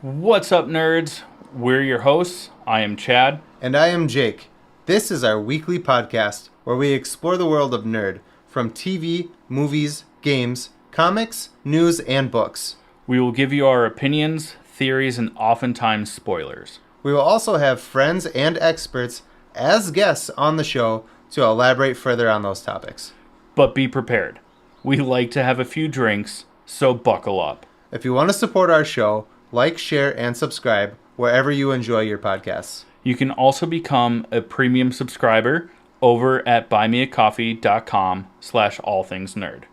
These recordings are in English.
What's up, nerds? We're your hosts. I am Chad. And I am Jake. This is our weekly podcast where we explore the world of nerd from TV, movies, games, comics, news, and books. We will give you our opinions, theories, and oftentimes spoilers. We will also have friends and experts as guests on the show to elaborate further on those topics. But be prepared. We like to have a few drinks, so buckle up. If you want to support our show, like, share, and subscribe wherever you enjoy your podcasts. You can also become a premium subscriber over at buymeacoffee.com/allthingsnerd.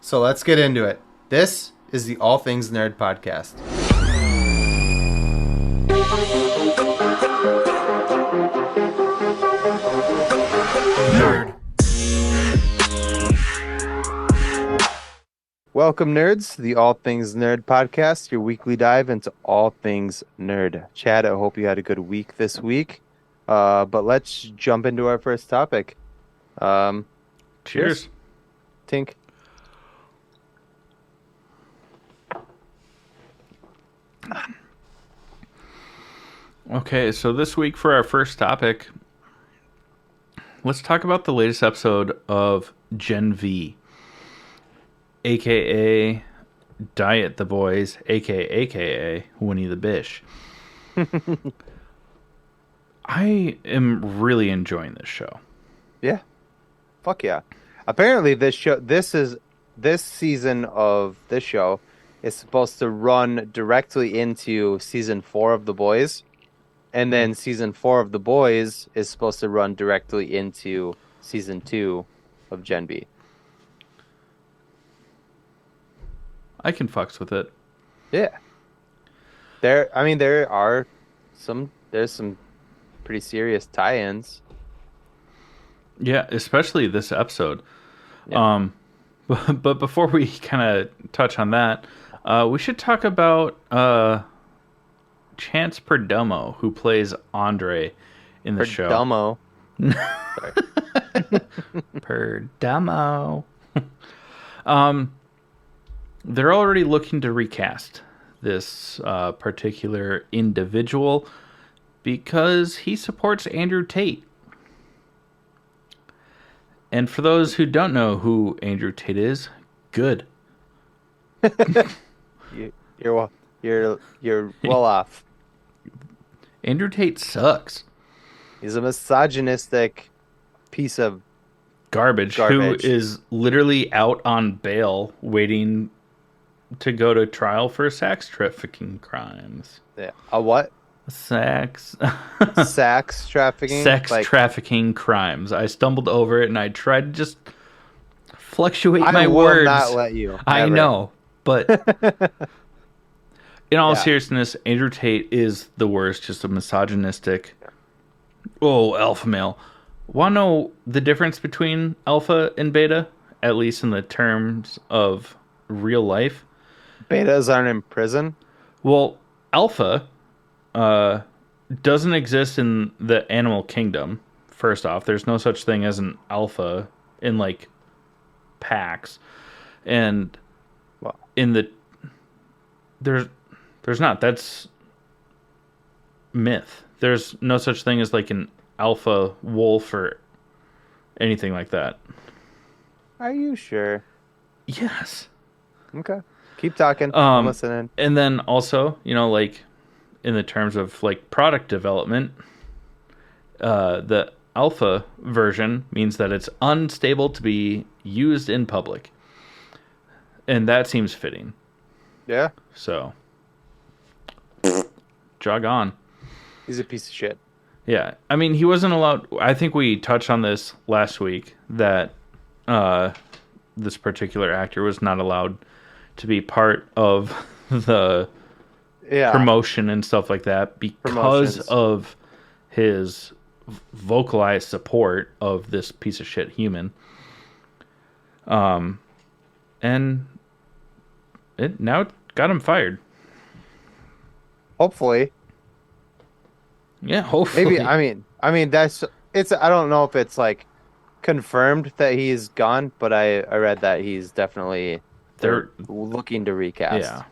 So let's get into it. This is the All Things Nerd podcast. Nerd. Welcome, nerds, to the All Things Nerd podcast, your weekly dive into all things nerd. Chad, I hope you had a good week this week. But let's jump into our first topic. Cheers. Tink. Okay, so this week for our first topic, let's talk about the latest episode of Gen V, aka Diet the Boys, aka Winnie the Bish. I am really enjoying this show. Yeah. Fuck yeah. Apparently this season of this show is supposed to run directly into season 4 of The Boys. And then season 4 of The Boys is supposed to run directly into season 2 of Gen B. I can fucks with it. Yeah. There's some pretty serious tie-ins. Yeah, especially this episode. Yeah. But before we kind of touch on that, we should talk about Chance Perdomo, who plays Andre in the show. Perdomo. Sorry. Perdomo. They're already looking to recast this particular individual because he supports Andrew Tate. And for those who don't know who Andrew Tate is, good. You're well off. Andrew Tate sucks. He's a misogynistic piece of garbage who is literally out on bail waiting to go to trial for sex trafficking crimes. Yeah. A what? Sex trafficking? Trafficking crimes. I stumbled over it and I tried to just fluctuate my I will words. not let you. Never. I know, but in all seriousness, Andrew Tate is the worst, just a misogynistic alpha male. Want to know the difference between alpha and beta, at least in the terms of real life? Betas aren't in prison? Well, alpha doesn't exist in the animal kingdom. First off, there's no such thing as an alpha in like packs, and in the there's not. That's myth. There's no such thing as like an alpha wolf or anything like that. Are you sure? Yes. Okay. Keep talking. I'm listening. And then also, like in the terms of like product development, the alpha version means that it's unstable to be used in public. And that seems fitting. Yeah. So, jog on. He's a piece of shit. Yeah. I mean, he wasn't allowed. I think we touched on this last week that this particular actor was not allowed to be part of the promotion and stuff like that because of his vocalized support of this piece of shit human. And it got him fired. Hopefully. Yeah, hopefully. Maybe. I mean that's it's. I don't know if it's like confirmed that he's gone, but I read that he's definitely they're looking to recast. Yeah.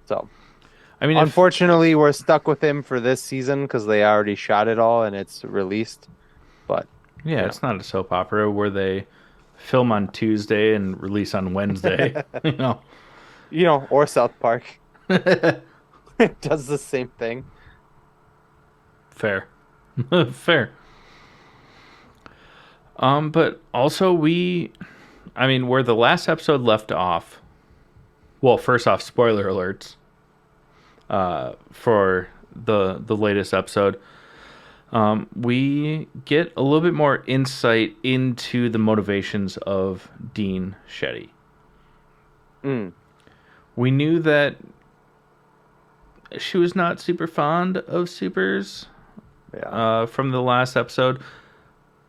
So I mean, Unfortunately, we're stuck with him for this season because they already shot it all and it's released. But yeah, you it's not a soap opera where they film on Tuesday and release on Wednesday. know, You know, or South Park does the same thing. fair, fair. But also I mean, where the last episode left off. Well, first off, spoiler alerts. For the latest episode, we get a little bit more insight into the motivations of Dean Shetty. Mm, We knew that she was not super fond of supers yeah, from the last episode,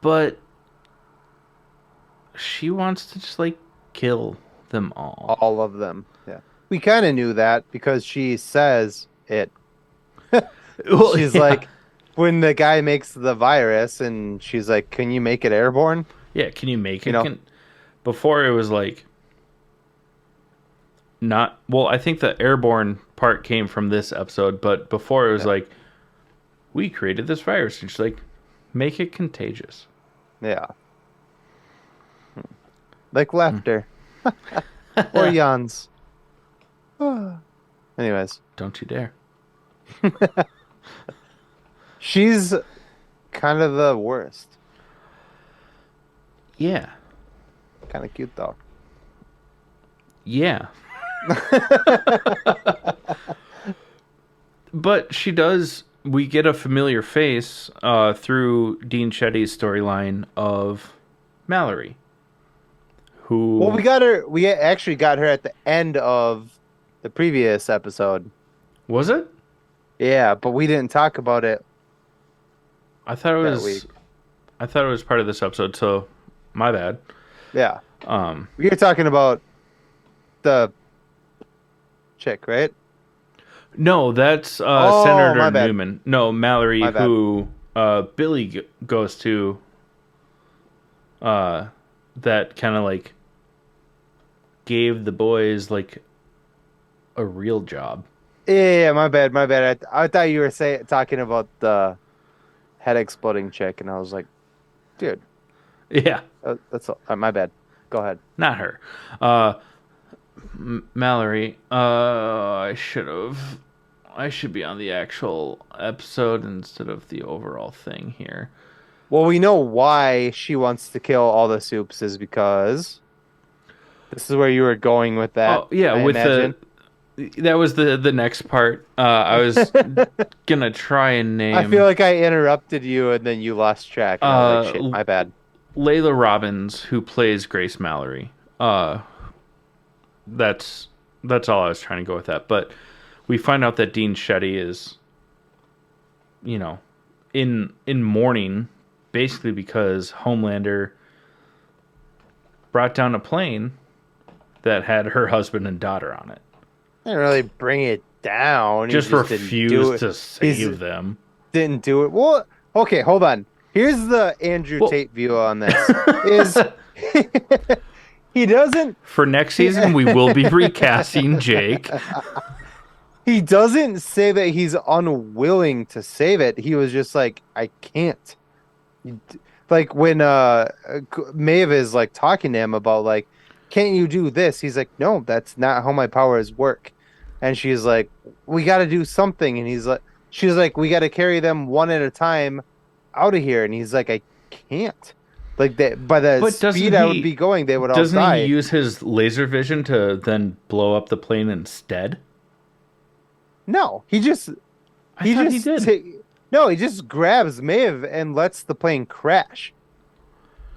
but she wants to just like kill them all. all of them. Yeah, we kind of knew that because she says it. Well, She's yeah, like, when the guy makes the virus, and she's like, "Can you make it airborne?" yeah. Can you make You it? know? Before it was like not. Well, I think the airborne part came from this episode, but before it was Yeah, like we created this virus, and she's like, make it contagious. yeah, like laughter or yawns. Anyways, Don't you dare. she's kind of the worst. Yeah, Kind of cute though. yeah. But she does. We get a familiar face through Dean Shetty's storyline of Mallory, who Well, we got her. We actually got her at the end of the previous episode. was it? Yeah, but we didn't talk about it I thought it that week. was. I thought it was part of this episode. So, my bad. Yeah, Um, we were talking about the chick, right? no, that's Oh, Senator my bad. Newman. No, Mallory, My bad. who Billy goes to. That kind of like gave the boys like a real job. Yeah, my bad. My bad. I thought you were talking about the head exploding chick, and I was like, dude, Yeah, that's my bad. Go ahead. not her. Mallory. I should be on the actual episode instead of the overall thing here. Well, we know why she wants to kill all the soups is because this is where you were going with that. Oh yeah, I with imagine. that was the next part. I was gonna try and name I feel like I interrupted you and then you lost track. And I was like, shit, uh, my bad. Layla Robbins, who plays Grace Mallory. That's all I was trying to go with that. But we find out that Dean Shetty is, you know, in mourning, basically because Homelander brought down a plane that had her husband and daughter on it. I didn't really bring it down. He Just didn't do refused it. to save them. Didn't do it. Well, okay, hold on. Here's the Andrew Well- Tate view on this. Is he doesn't For next season, we will be recasting Jake. he doesn't say that he's unwilling to save it. He was just like, I can't. Like when Maeve is like talking to him about like, can't you do this? He's like, no, that's not how my powers work. And she's like, we got to do something. And she's like, we got to carry them one at a time out of here. And he's like, I can't. Like that by the But doesn't speed I would he- be going, they would all Doesn't die. he use his laser vision to then blow up the plane instead? No, he just I thought he did. no, he just grabs Maeve and lets the plane crash.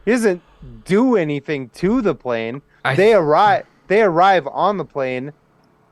He doesn't do anything to the plane. They arrive on the plane,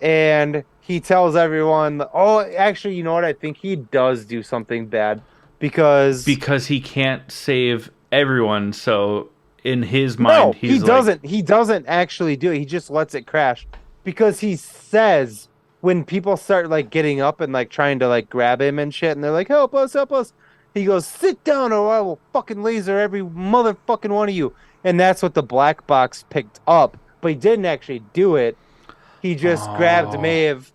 and he tells everyone, "Oh, actually, you know what? I think he does do something bad because Because he can't save everyone, so in his mind, no, he's he like, doesn't. He doesn't actually do it. He just lets it crash because he says when people start like getting up and like trying to like grab him and shit, and they're like, help us, help us. He goes, sit down or I will fucking laser every motherfucking one of you. And that's what the black box picked up. But he didn't actually do it. He just grabbed Oh. Maeve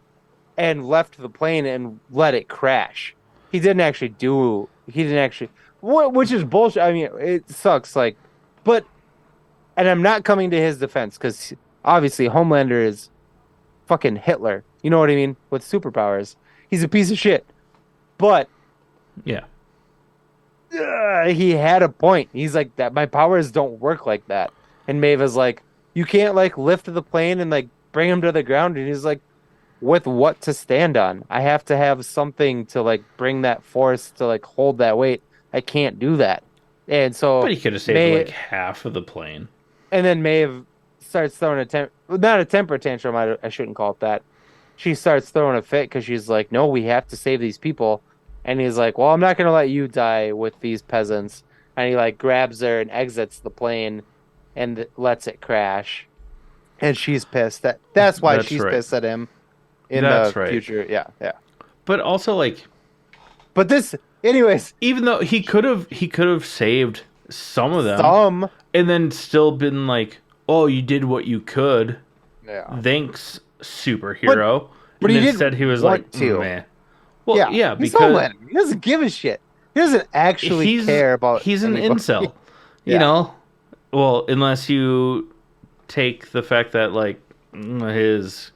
and left the plane and let it crash. He didn't actually do. He didn't actually. Which is bullshit. I mean, it sucks. Like, but and I'm not coming to his defense because obviously Homelander is fucking Hitler. You know what I mean? With superpowers, he's a piece of shit. But Yeah. he had a point. He's like that. My powers don't work like that. And Maeve is like, you can't like lift the plane and like bring him to the ground. And he's like, with what to stand on? I have to have something to like bring that force to like hold that weight. I can't do that. And But so he could have saved May like half of the plane. and then Maeve starts throwing not a temper tantrum. I shouldn't call it that. She starts throwing a fit because she's like, no, we have to save these people. And he's like, well, I'm not gonna let you die with these peasants. And he like grabs her and exits the plane and lets it crash. And she's pissed. That's why That's she's right. pissed at him in That's the right. future. Yeah, yeah. But also like But this, anyways, even though he could have saved some of them some. and then still been like, "Oh, you did what you could. Yeah. Thanks, superhero." But and he instead didn't he was want like, to. "Meh." Well, yeah, he's because Homelander. He doesn't give a shit. He doesn't actually care about. he's an anybody. incel. Yeah. You know? Well, unless you take the fact that like his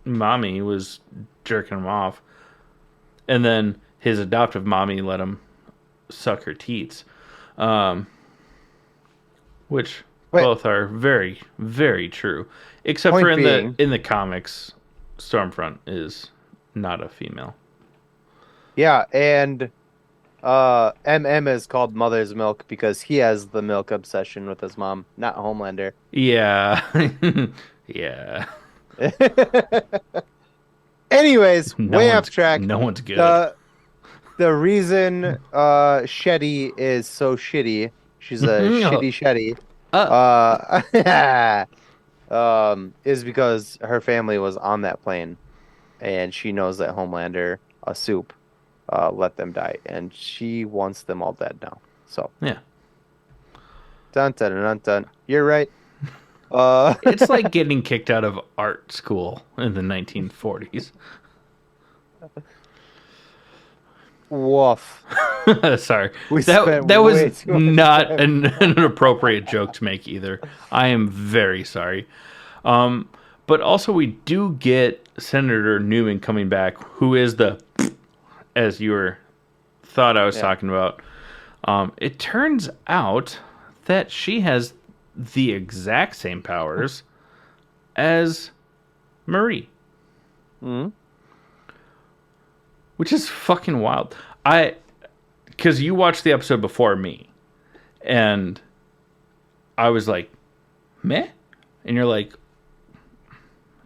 mommy was jerking him off and then his adoptive mommy let him suck her teats. Which Wait. both are very, very true. Except Point for being- in the comics, Stormfront is not a female. Yeah, and MM is called Mother's Milk because he has the milk obsession with his mom, not Homelander. Yeah. Yeah. Anyways, No way one's- off track. No one's good. The reason Shetty is so shitty, she's a shitty Shetty, is because her family was on that plane, and she knows that Homelander, a soup, let them die, and she wants them all dead now. So Yeah. dun dun dun dun. You're right. It's like getting kicked out of art school in the 1940s. Woof. Sorry. We that spent that way was too much not an appropriate joke to make either. I am very sorry. But also we do get Senator Newman coming back, who is the, as you were thought I was talking about. It turns out that she has the exact same powers as Marie. Mhm. Which is fucking wild. Because you watched the episode before me, and I was like, meh? And you're like,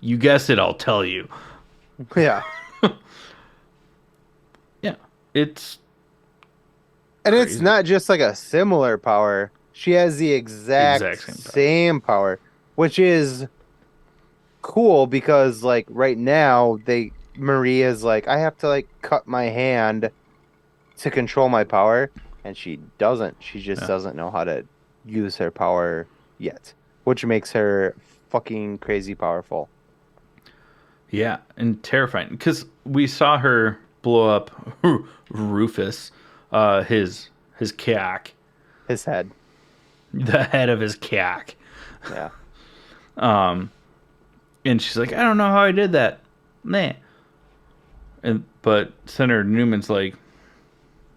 you guessed it, I'll tell you. Yeah. Yeah. It's And it's crazy. not just like a similar power. She has the exact same power, which is cool because like right now Marie is like, I have to like cut my hand to control my power, and she doesn't. She just doesn't know how to use her power yet, which makes her fucking crazy powerful. Yeah, and terrifying. Because we saw her blow up Rufus, his cack. His head. The head of his cack. Yeah. And she's like, I don't know how I did that. Meh. But Senator Newman's like,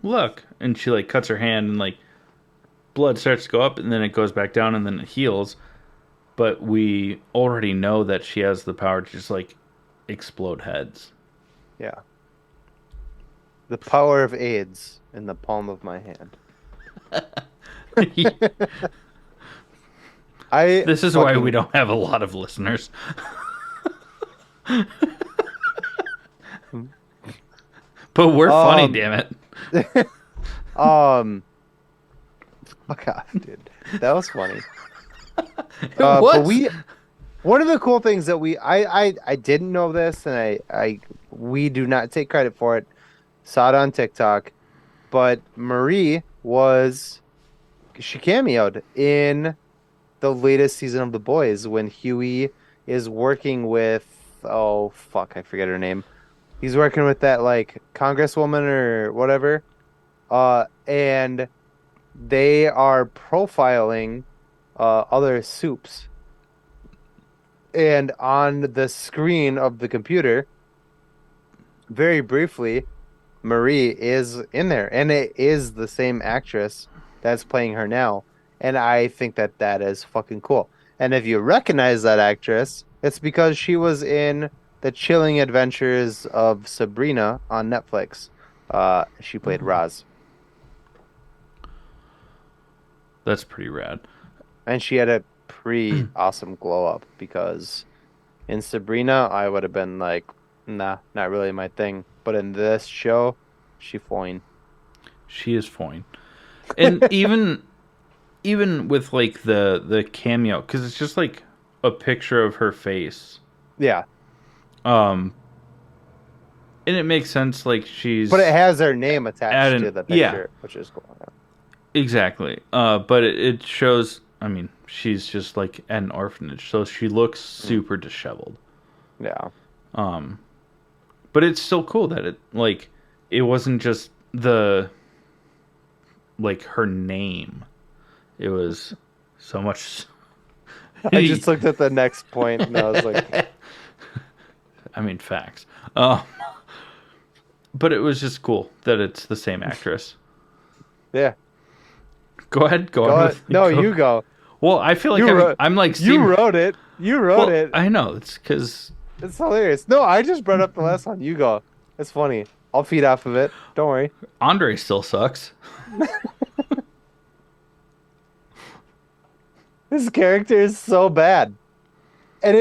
look. And she like cuts her hand and like blood starts to go up and then it goes back down and then it heals. But we already know that she has the power to just like explode heads. Yeah. The power of AIDS in the palm of my hand. This is why we don't have a lot of listeners. But we're funny, damn it. Fuck off, dude. That was funny. It was. But one of the cool things that I didn't know this, and we do not take credit for it. Saw it on TikTok, but Marie she cameoed in the latest season of The Boys when Huey is working with oh fuck, I forget her name. He's working with that like congresswoman or whatever. And they are profiling other soups. And on the screen of the computer, very briefly, Marie is in there, and it is the same actress that's playing her now. And I think that that is fucking cool. And if you recognize that actress, it's because she was in The Chilling Adventures of Sabrina on Netflix. She played Roz, That's pretty rad. and she had a pretty awesome glow up because in Sabrina, I would have been like, nah, not really my thing. But in this show, she fine. She is fine. And even with like the cameo, because it's just like a picture of her face. Yeah. Um, and it makes sense. Like she's, But it has her name attached to the yeah, picture, which is cool. exactly. But it shows. I mean, she's just like at an orphanage, so she looks super disheveled. Yeah. But it's still cool that it wasn't just the like her name. It was so much. I just looked at the next point and I was like, I mean, facts. But it was just cool that it's the same actress. yeah. Go ahead. Go Go on. ahead. No, you go. Well, I feel like I'm like You wrote it. You wrote it. I know. It's because It's hilarious. No, I just brought up the last one. You go. It's funny. I'll feed off of it. Don't worry. Andre still sucks. This character is so bad. And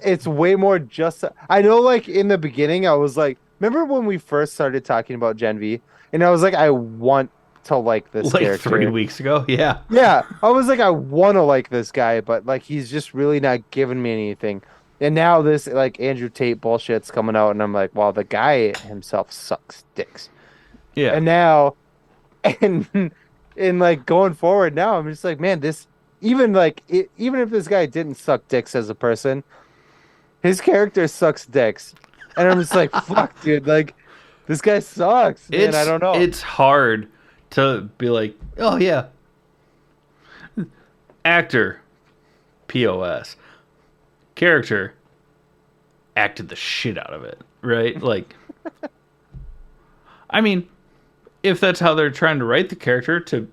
it's way more just. I know, like, in the beginning, I was like, remember when we first started talking about Gen V? And I was like, I want to like this Like character. 3 weeks ago, yeah. Yeah, I was like, I want to like this guy, but like he's just really not giving me anything. And now this like Andrew Tate bullshit's coming out, and I'm like, well, the guy himself sucks dicks. Yeah. And now, and like going forward now, I'm just like, man, this even even if this guy didn't suck dicks as a person, his character sucks dicks, and I'm just like, fuck, dude, like this guy sucks, man. I don't know. It's hard to be like, oh yeah, actor, POS, character, acted the shit out of it, right? Like, I mean, if that's how they're trying to write the character to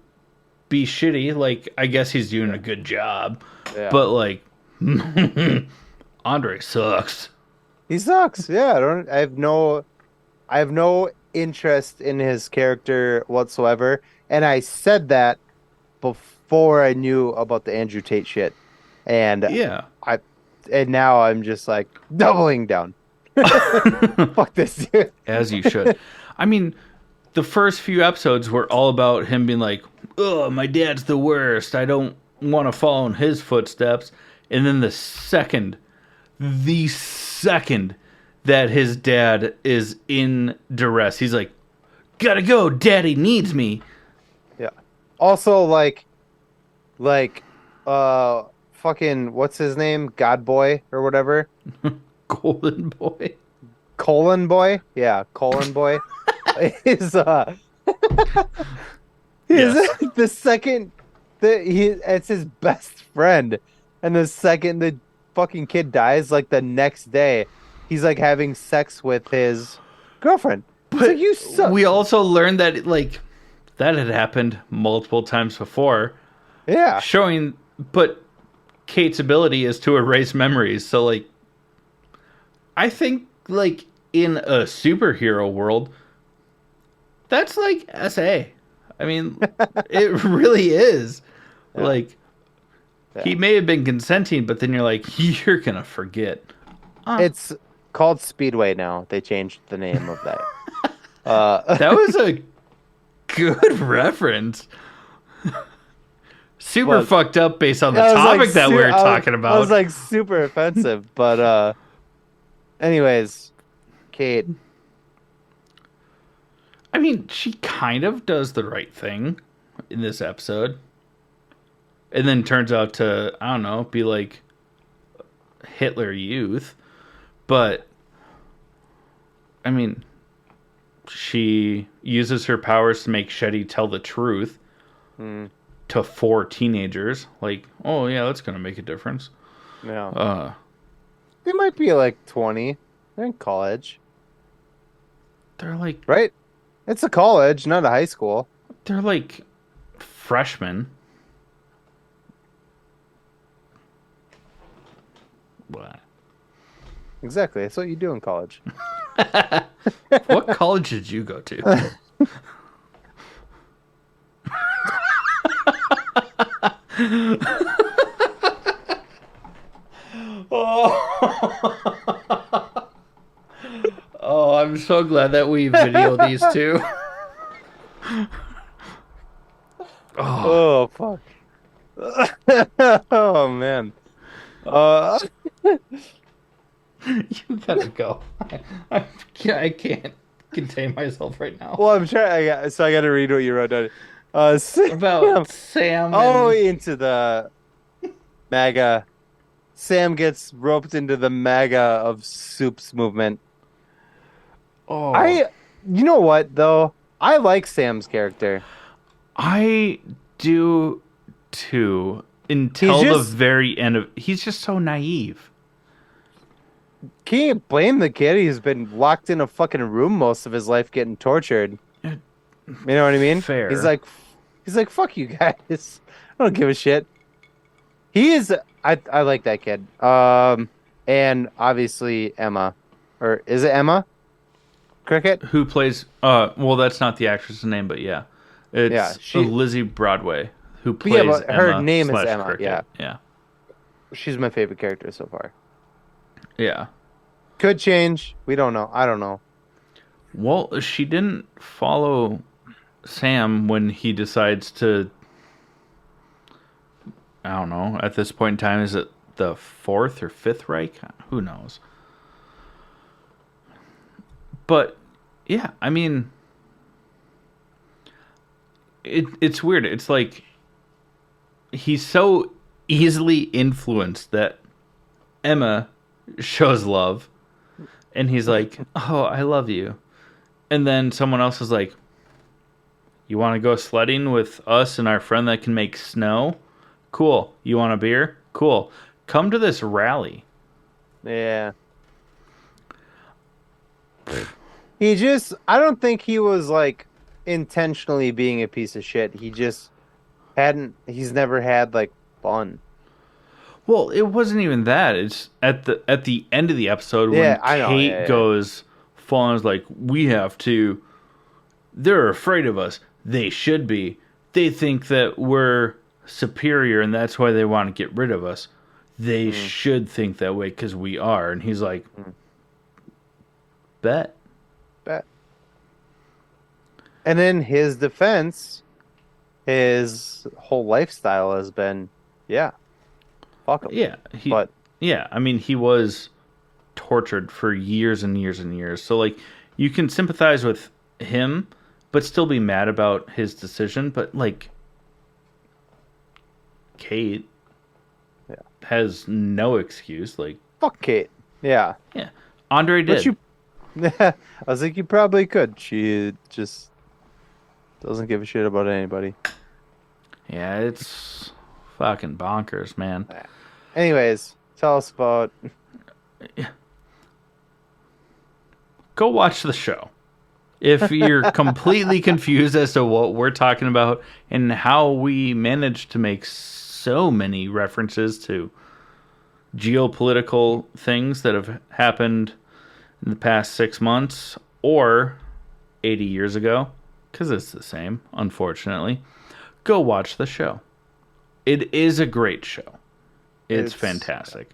be shitty, like, I guess he's doing a good job. Yeah. But like, Andre sucks. He sucks. Yeah, I have no interest in his character whatsoever. And I said that before I knew about the Andrew Tate shit. And Yeah. now I'm just like doubling down. Fuck this dude. As you should. I mean, the first few episodes were all about him being like, oh, my dad's the worst. I don't want to follow in his footsteps. And then the second that his dad is in duress, he's like, gotta go, daddy needs me. Yeah. Also, fucking, what's his name? God Boy or whatever? Golden boy. Colon Boy? Yeah, Colon Boy. is Yes. the second that it's his best friend, and the second the fucking kid dies, like the next day, he's like having sex with his girlfriend. It's like, you suck. We also learned that like that had happened multiple times before. Yeah. Showing, but Kate's ability is to erase memories. So like, I think like in a superhero world, that's like SA. I mean, it really is. Yeah. Like, he may have been consenting, but then you're like, you're gonna forget. It's called Speedway now. They changed the name of that. That was a good reference. Super fucked up based on the topic that we were talking about. I was like super offensive, but anyways, Kate. I mean, she kind of does the right thing in this episode. And then turns out to, I don't know, be like Hitler Youth. But I mean, she uses her powers to make Shetty tell the truth Mm, to 4 teenagers. Like, oh yeah, that's gonna make a difference. yeah. Uh, They might be like 20. They're in college, they're like right? It's a college, not a high school. they're like freshmen. What? Exactly. That's what you do in college. What college did you go to? Oh. Oh, I'm so glad that we video these two. Oh, Oh, fuck. Oh, man. Uh, you gotta go. I can't contain myself right now. well, I'm trying. I got to read what you wrote down. Sam. About Sam. Oh, And, into the MAGA. Sam gets roped into the MAGA of Soup's movement. oh, You know what though? I like Sam's character. I do too. Until He's the just very end of, he's just so naive. can't blame the kid. He's been locked in a fucking room most of his life getting tortured. Uh, You know what I mean? Fair. He's like, fuck you guys. I don't give a shit. He is. I like that kid. And obviously Emma, or is it Emma? Cricket? Who plays? Well, that's not the actress's name, but yeah, it's Yeah, Lizzie Broadway who But yeah, plays but her Emma name is slash Emma, Cricket. yeah. Yeah, She's my favorite character so far. yeah. Could change. We don't know. I don't know. Well, she didn't follow Sam when he decides to. I don't know. At this point in time, is it the Fourth or Fifth Reich? Who knows? But yeah, I mean, it's weird. It's like he's so easily influenced that Emma shows love, and he's like, "Oh, I love you," and then someone else is like, "You want to go sledding with us and our friend that can make snow? Cool. You want a beer? Cool. Come to this rally." Yeah. I don't think he was like intentionally being a piece of shit. He's never had like fun. Well, it wasn't even that. It's at the end of the episode when Yeah, I know. Kate Yeah, yeah. goes full on is like, "We have to. They're afraid of us. They should be. They think that we're superior, and that's why they want to get rid of us. They should think that way because we are." And he's like, "Bet." Bet. And in his defense, his whole lifestyle has been, yeah, fuck him. Yeah, But yeah. I mean, he was tortured for years and years and years. So like, you can sympathize with him, but still be mad about his decision. But like, Kate Yeah. has no excuse. Like, fuck Kate. Yeah. yeah, Andre did. But you, I was like, you probably could. She just doesn't give a shit about anybody. Yeah, it's fucking bonkers, man. Anyways, tell us about. Go watch the show. If you're completely confused as to what we're talking about and how we managed to make so many references to geopolitical things that have happened in the past 6 months or 80 years ago, because it's the same, unfortunately, go watch the show. It is a great show. It's fantastic.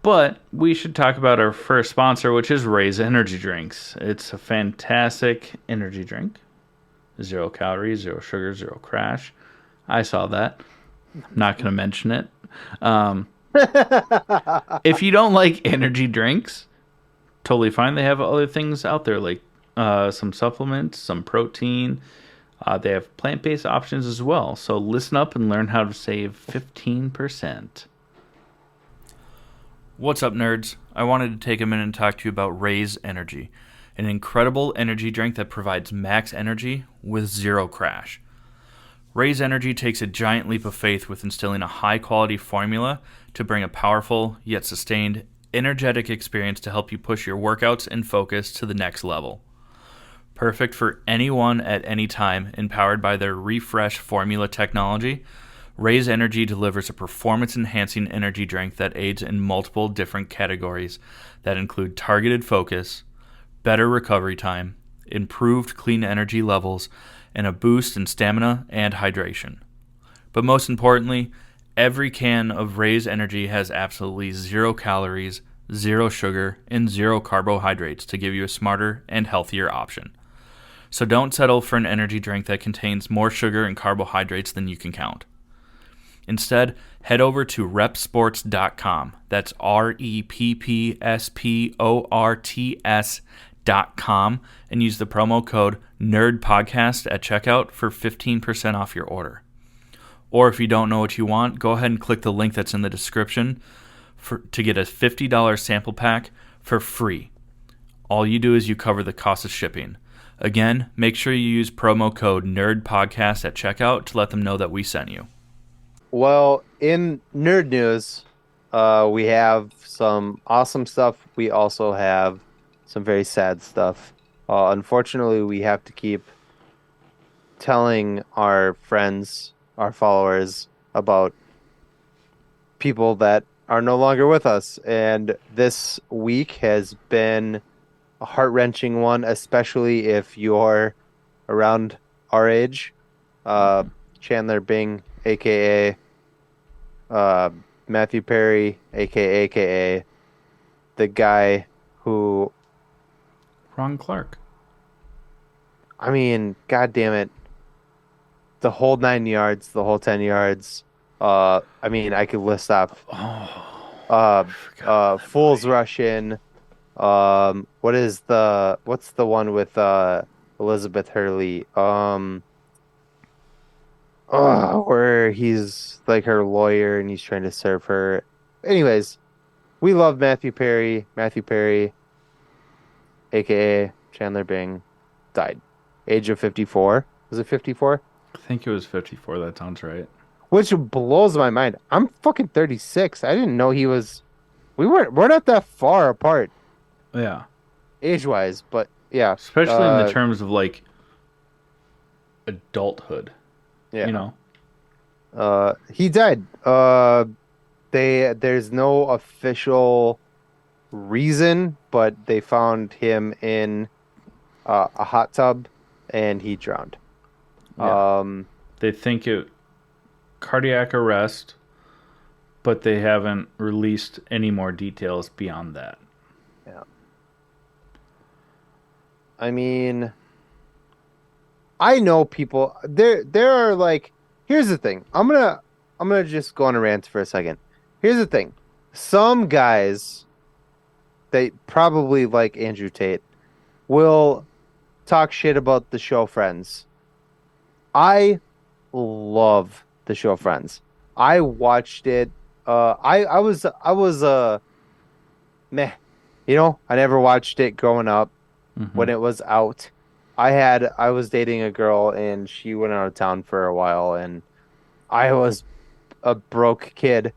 But we should talk about our first sponsor, which is Ray's Energy Drinks. It's a fantastic energy drink. 0 calories, 0 sugar, 0 crash. I saw that. I'm not going to mention it. If you don't like energy drinks, totally fine. They have other things out there like some supplements, some protein. They have plant-based options as well. So listen up and learn how to save 15%. What's up, nerds? I wanted to take a minute and talk to you about Raise Energy, an incredible energy drink that provides max energy with zero crash. Raise Energy takes a giant leap of faith with instilling a high quality formula to bring a powerful, yet sustained, energetic experience to help you push your workouts and focus to the next level. Perfect for anyone at any time, empowered by their refresh formula technology, Raise Energy delivers a performance-enhancing energy drink that aids in multiple different categories that include targeted focus, better recovery time, improved clean energy levels, and a boost in stamina and hydration. But most importantly, every can of Raise Energy has absolutely 0 calories, 0 sugar, and 0 carbohydrates to give you a smarter and healthier option. So don't settle for an energy drink that contains more sugar and carbohydrates than you can count. Instead, head over to repsports.com. That's REPPSPORTS.com and use the promo code NERDPODCAST at checkout for 15% off your order. Or if you don't know what you want, go ahead and click the link that's in the description to get a $50 sample pack for free. All you do is you cover the cost of shipping. Again, make sure you use promo code NERDPODCAST at checkout to let them know that we sent you. Well, in nerd news, we have some awesome stuff. We also have some very sad stuff. Unfortunately, we have to keep telling our friends, our followers, about people that are no longer with us. And this week has been a heart-wrenching one, especially if you're around our age. Chandler Bing, aka Matthew Perry, aka the guy who, Ron Clark. I mean, god damn it, the whole 9 yards, the whole 10 yards. I mean, I could list off. Fools Rush In. What's the one with Elizabeth Hurley? Where he's like her lawyer and he's trying to serve her. Anyways, we love Matthew Perry. Matthew Perry, aka Chandler Bing, died. Age of 54. Was it 54? I think it was 54. That sounds right. Which blows my mind. I'm fucking 36. I didn't know he was. We're not that far apart Yeah. age-wise, but yeah. Especially in the terms of like adulthood. Yeah. You know? He died. There's no official reason, but they found him in a hot tub and he drowned. Yeah. They think it cardiac arrest, but they haven't released any more details beyond that. Yeah. I mean, I know people there are like, here's the thing. I'm gonna just go on a rant for a second. Here's the thing. Some guys, they probably like Andrew Tate, will talk shit about the show Friends. I love the show Friends. I watched it. I was meh. I never watched it growing up when it was out. I was dating a girl and she went out of town for a while and I was a broke kid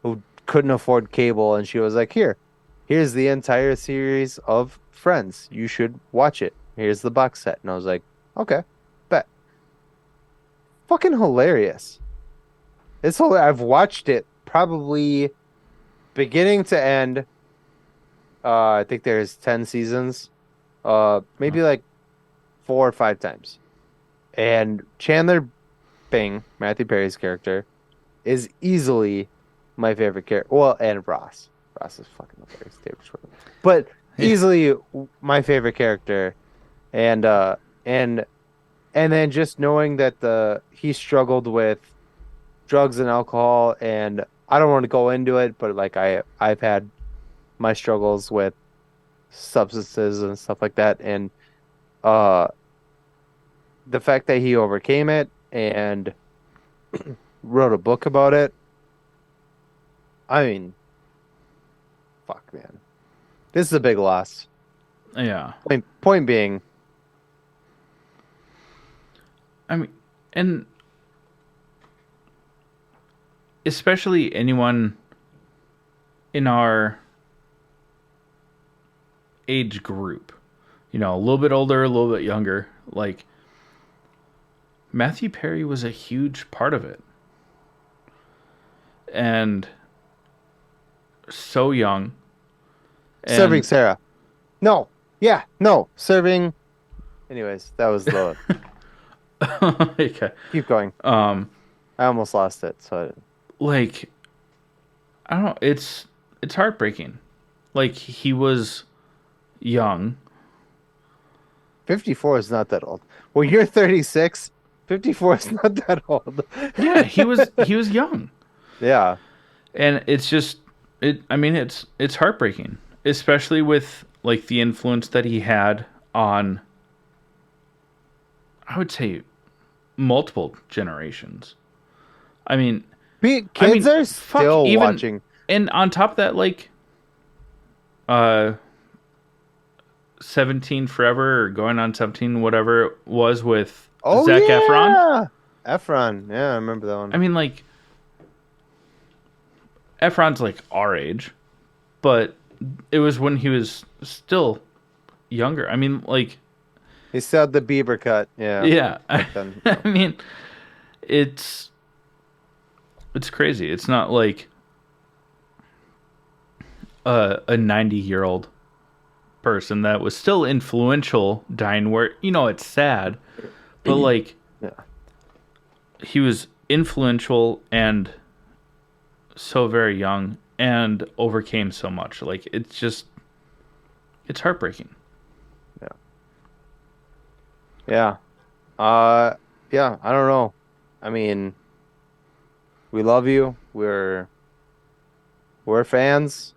who couldn't afford cable and she was like, here's the entire series of Friends. You should watch it. Here's the box set. And I was like, okay, bet. Fucking hilarious. It's hilarious. I've watched it probably beginning to end. I think there's 10 seasons. Maybe like 4 or 5 times. And Chandler Bing, Matthew Perry's character, is easily my favorite character. Well, and Ross. Ross is fucking hilarious. But easily my favorite character. And then just knowing that he struggled with drugs and alcohol, and I don't want to go into it, but like I've had my struggles with substances and stuff like that, and the fact that he overcame it and wrote a book about it. I mean, fuck, man. This is a big loss. Yeah. Point being, I mean, and especially anyone in our age group, a little bit older, a little bit younger, like Matthew Perry was a huge part of it. And so young. serving Sarah. No. Yeah, no. Serving. Anyways, that was the. Okay. Keep going. I almost lost it. So. Like, I don't know. It's heartbreaking. Like, he was young. 54 is not that old. When you're 36, 54 is not that old. Yeah, he was young. Yeah. And it's just it's heartbreaking, especially with like the influence that he had on, I would say, multiple generations. Kids are still watching. And on top of that, like 17 Forever, or going on 17, whatever it was, with Zac Efron. Efron. Yeah, I remember that one. I mean, like, Efron's like our age, but it was when he was still younger. I mean, like, he still had the Bieber cut. Yeah. Yeah. I mean, it's crazy. It's not like a 90-year-old person that was still influential dying, where, it's sad, but like, yeah, he was influential and so very young and overcame so much. Like, it's heartbreaking. Yeah. Yeah, I don't know. I mean, we love you. We're fans.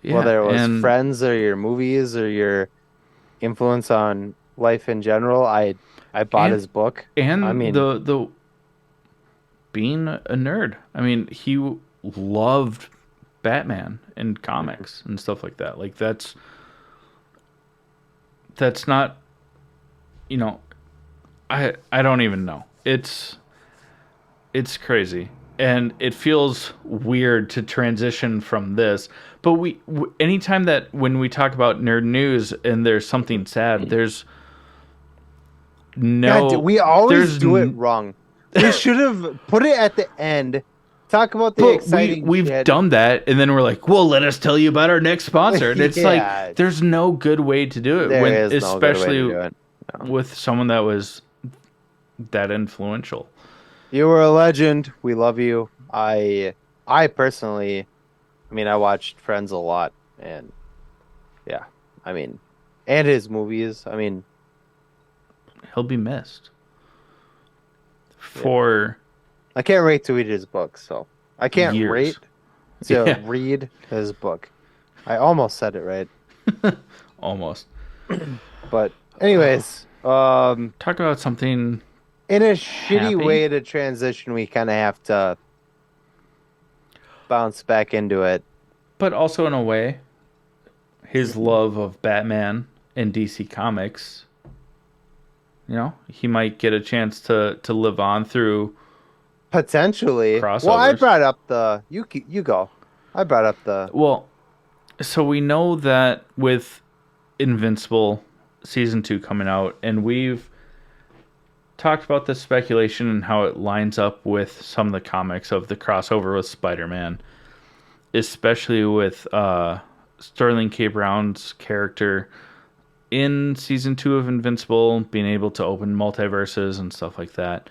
Yeah, whether it was Friends or your movies or your influence on life in general. I bought his book. And I mean, the being a nerd. I mean, he loved Batman and comics and stuff like that. Like, that's not, I don't even know. It's crazy. And it feels weird to transition from this, but anytime that when we talk about nerd news and there's something sad, there's no. God, we always do it wrong. We should have put it at the end. Talk about the exciting. We've done that, and then we're like, "Well, let us tell you about our next sponsor." And it's like, there's no good way to do it, especially with someone that was that influential. You were a legend. We love you. I personally, I watched Friends a lot, and yeah, and his movies. He'll be missed. I can't wait to read his book, so I can't years. wait to read his book. I almost said it right. Almost. But anyways, talk about something. In a shitty way to transition, we kind of have to bounce back into it. But also, in a way, his love of Batman and DC Comics, he might get a chance to live on through potentially crossovers. Well, I brought up the you go. I brought up the so we know that with Invincible season 2 coming out, and we've talked about the speculation and how it lines up with some of the comics of the crossover with Spider-Man, especially with Sterling K. Brown's character in season 2 of Invincible being able to open multiverses and stuff like that.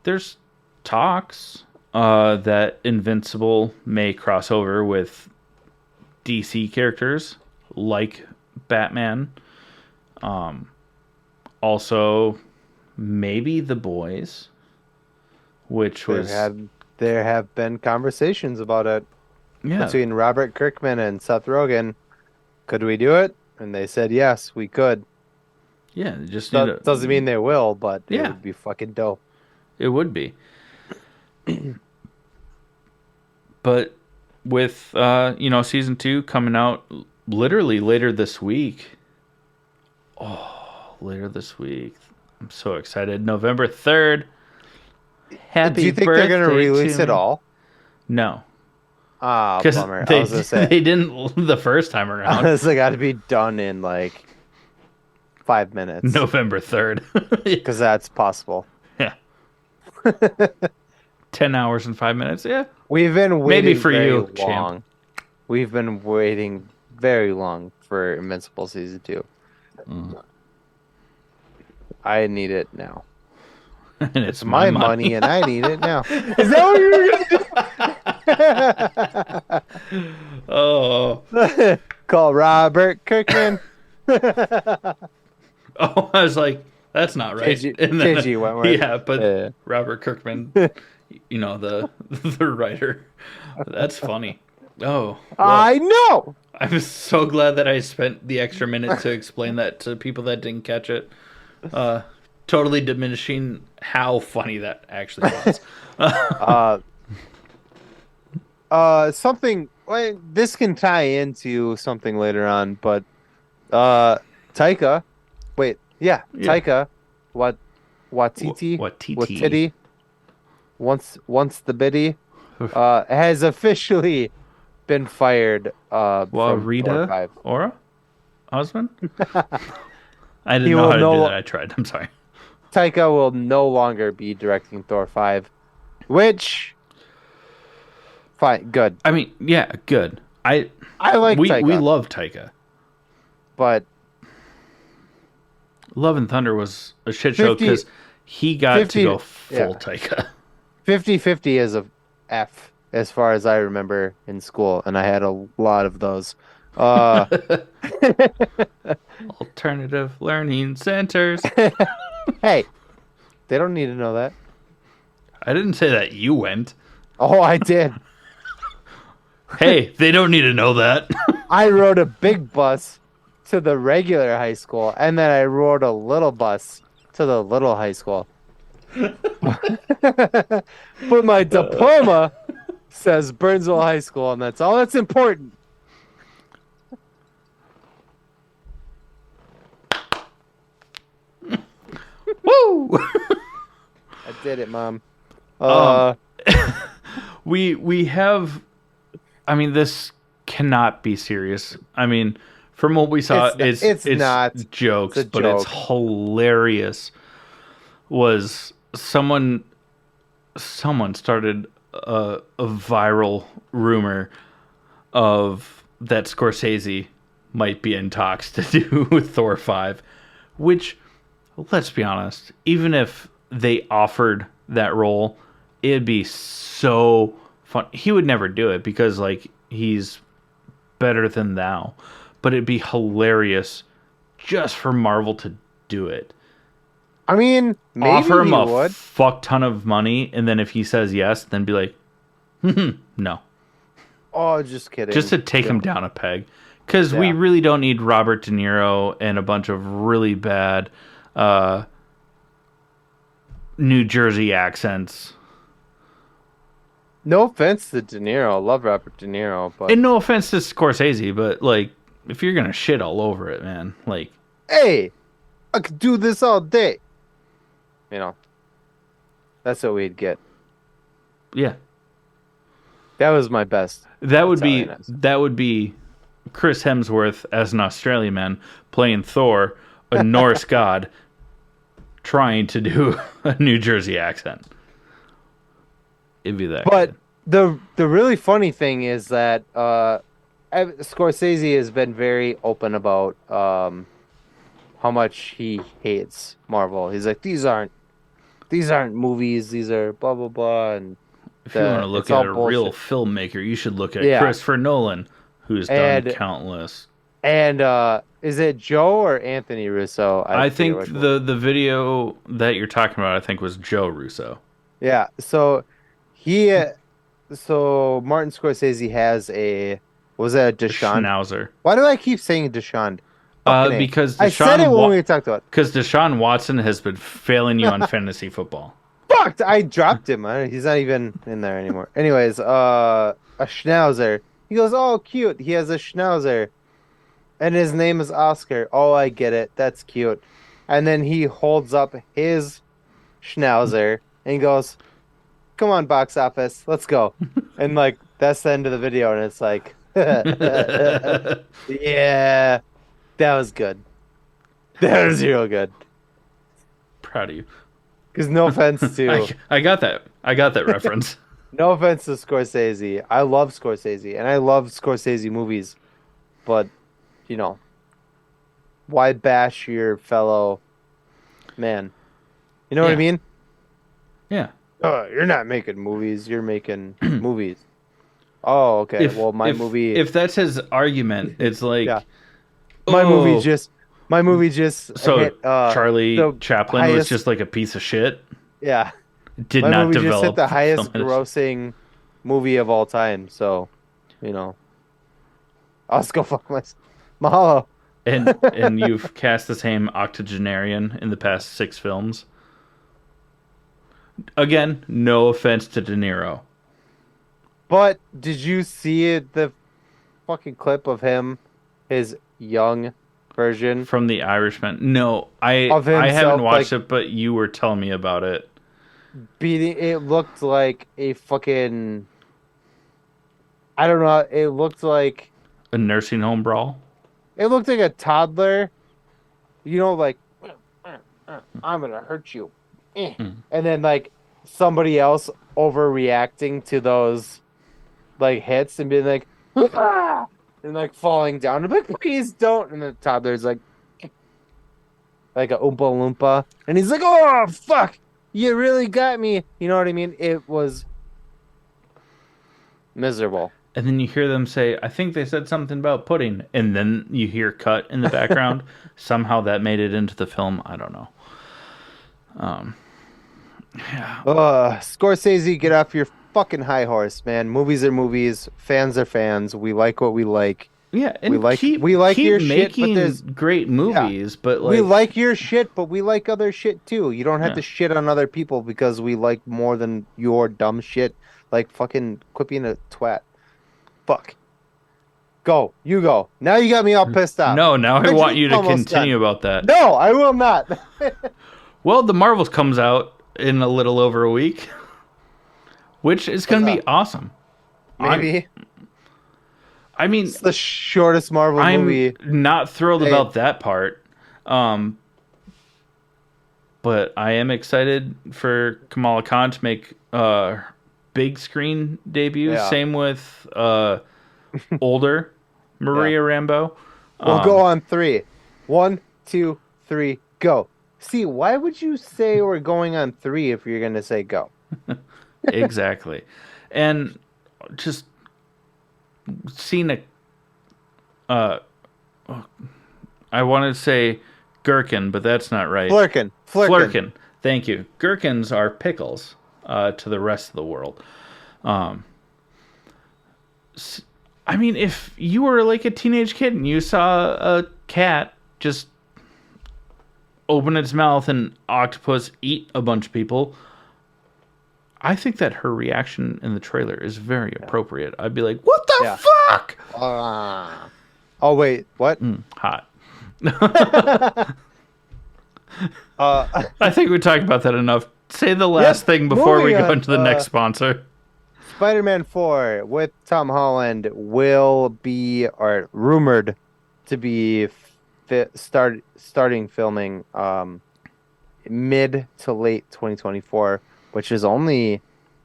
There's talks that Invincible may cross over with DC characters like Batman. Also, maybe The Boys, which was there have been conversations about it between Robert Kirkman and Seth Rogen. Could we do it? And they said yes, we could. Yeah, just doesn't mean they will, but it would be fucking dope. It would be. But with season 2 coming out literally later this week. Oh, later this week. I'm so excited. November 3rd. Happy Do you think birthday they're gonna release to it me. all? No. Ah, Because bummer. I they was gonna say they didn't the first time around. this got to be done in like 5 minutes November 3rd. because that's possible. Yeah. 10 hours and 5 minutes. Yeah. We've been Maybe waiting for very you, long. champ. We've been waiting very long for Invincible season 2. I need it now. And it's My my money, and I need it now. Is that what you were Oh. gonna do? Call Robert Kirkman. Oh, I was like, that's not right. KG Wentworth. Yeah, but Yeah. Robert Kirkman, the writer. That's funny. Oh, well, I know. I'm so glad that I spent the extra minute to explain that to people that didn't catch it. Totally diminishing how funny that actually was. Something. Well, this can tie into something later on, but Taika. Wait, yeah. Taika. Watiti. Watiti. Once the biddy has officially been fired. From Rita Thor 5. Ora Osman. I didn't He know will how to do no- that. I tried. I'm sorry. Taika will no longer be directing Thor 5, which fine, good. I mean, yeah, good. I like Taika, we love Taika. but Love and Thunder was a shit show because he got 50 to go full yeah. Taika. 50-50 is a F as far as I remember in school, and I had a lot of those. Alternative learning centers. Hey, they don't need to know that. I didn't say that you went. Oh, I did. Hey, they don't need to know that. I rode a big bus to the regular high school, and then I rode a little bus to the little high school. But my diploma says Burnsville High School, and that's all that's important. Woo! I did it, Mom. We have. I mean, this cannot be serious. I mean, from what we saw, it's not jokes, it's a but joke. it's hilarious. Was someone started a viral rumor of that Scorsese might be in talks to do with Thor 5, which, let's be honest, even if they offered that role, it'd be so fun. He would never do it because, like, he's better than thou. But it'd be hilarious just for Marvel to do it. I mean, maybe Offer him he a would. fuck ton of money, and then if he says yes, then be like, no. Oh, just kidding. Just to take him down a peg. Because we Yeah. really don't need Robert De Niro and a bunch of really bad New Jersey accents. No offense to De Niro. Love Robert De Niro, but And no offense to Scorsese, but, like, if you're going to shit all over it, man, like... hey, I could do this all day. You know, that's what we'd get. Yeah. That was my best. That would Italian. be Chris Hemsworth as an Australian man playing Thor, a Norse god, trying to do a New Jersey accent. It'd be that. But good. the really funny thing is that Scorsese has been very open about how much he hates Marvel. He's like, these aren't movies. These are blah blah blah. And if you want to look at a real filmmaker, you should look at Christopher Nolan, who's done countless. And is it Joe or Anthony Russo? I think the video that you're talking about, I think, was Joe Russo. Yeah. So Martin Scorsese has was that a Deshaun? Schnauzer. Why do I keep saying Deshaun? Because I said it when we talked about it. Because Deshaun Watson has been failing you on fantasy football. fucked. I dropped him. He's not even in there anymore. Anyways, a schnauzer. He goes, oh, cute. He has a schnauzer, and his name is Oscar. Oh, I get it. That's cute. And then he holds up his schnauzer and he goes, come on, box office, let's go. And like that's the end of the video, and it's like, yeah, that was good. That was real good. Proud of you. Because no offense to I got that. I got that reference. no offense to Scorsese. I love Scorsese and I love Scorsese movies, but you know, why bash your fellow man? You know what I mean? Yeah. You're not making movies. You're making movies. Oh, okay. Well, my movie. If that's his argument, it's like, yeah. My movie just. So hit, Charlie Chaplin was highest, just like a piece of shit. Yeah. Did my not movie develop. Just hit the highest film grossing movie of all time. So, you know, I'll just go fuck myself. Mahalo. And you've cast the same octogenarian in the past 6 films. Again, no offense to De Niro. But did you see the fucking clip of him, his young version from The Irishman? No, I haven't watched it, but you were telling me about it. Beating it looked like a fucking I don't know, it looked like a nursing home brawl. It looked like a toddler, you know, like I'm gonna hurt you. And then like somebody else overreacting to those like hits and being like ah! And like falling down. I'm like, please don't. And the toddler's like a Oompa Loompa. And he's like, oh fuck, you really got me. You know what I mean? It was miserable. And then you hear them say, I think they said something about pudding. And then you hear cut in the background. Somehow that made it into the film. I don't know. Yeah. Scorsese, get off your fucking high horse, man. Movies are movies. Fans are fans. We like what we like. Yeah, and we like keep your making shit, but there's great movies, but like, we like your shit, but we like other shit too. You don't have to shit on other people because we like more than your dumb shit. Like fucking quit being a twat. Fuck. Go. You go. Now you got me all pissed off. No, now I want you to continue about that. No, I will not. Well, The Marvels comes out in a little over a week, which is going to be awesome. Maybe. I mean, it's the shortest Marvel movie. I'm not thrilled about that part. But I am excited for Kamala Khan to make big screen debut. Yeah. Same with older Maria Rambeau. We'll go on 3. 1, 2, 3, go. See, why would you say we're going on 3 if you're going to say go? Exactly. And just seen I wanted to say gherkin, but that's not right. Flurkin. Thank you. Gherkins are pickles to the rest of the world. I mean, if you were like a teenage kid and you saw a cat just open its mouth and octopus eat a bunch of people, I think that her reaction in the trailer is very appropriate. I'd be like, what the fuck? Oh, wait, what? Hot. I think we talked about that enough. Say the last thing before we go into the next sponsor. Spider-Man 4 with Tom Holland will be, or rumored to be, starting filming mid to late 2024, which is only,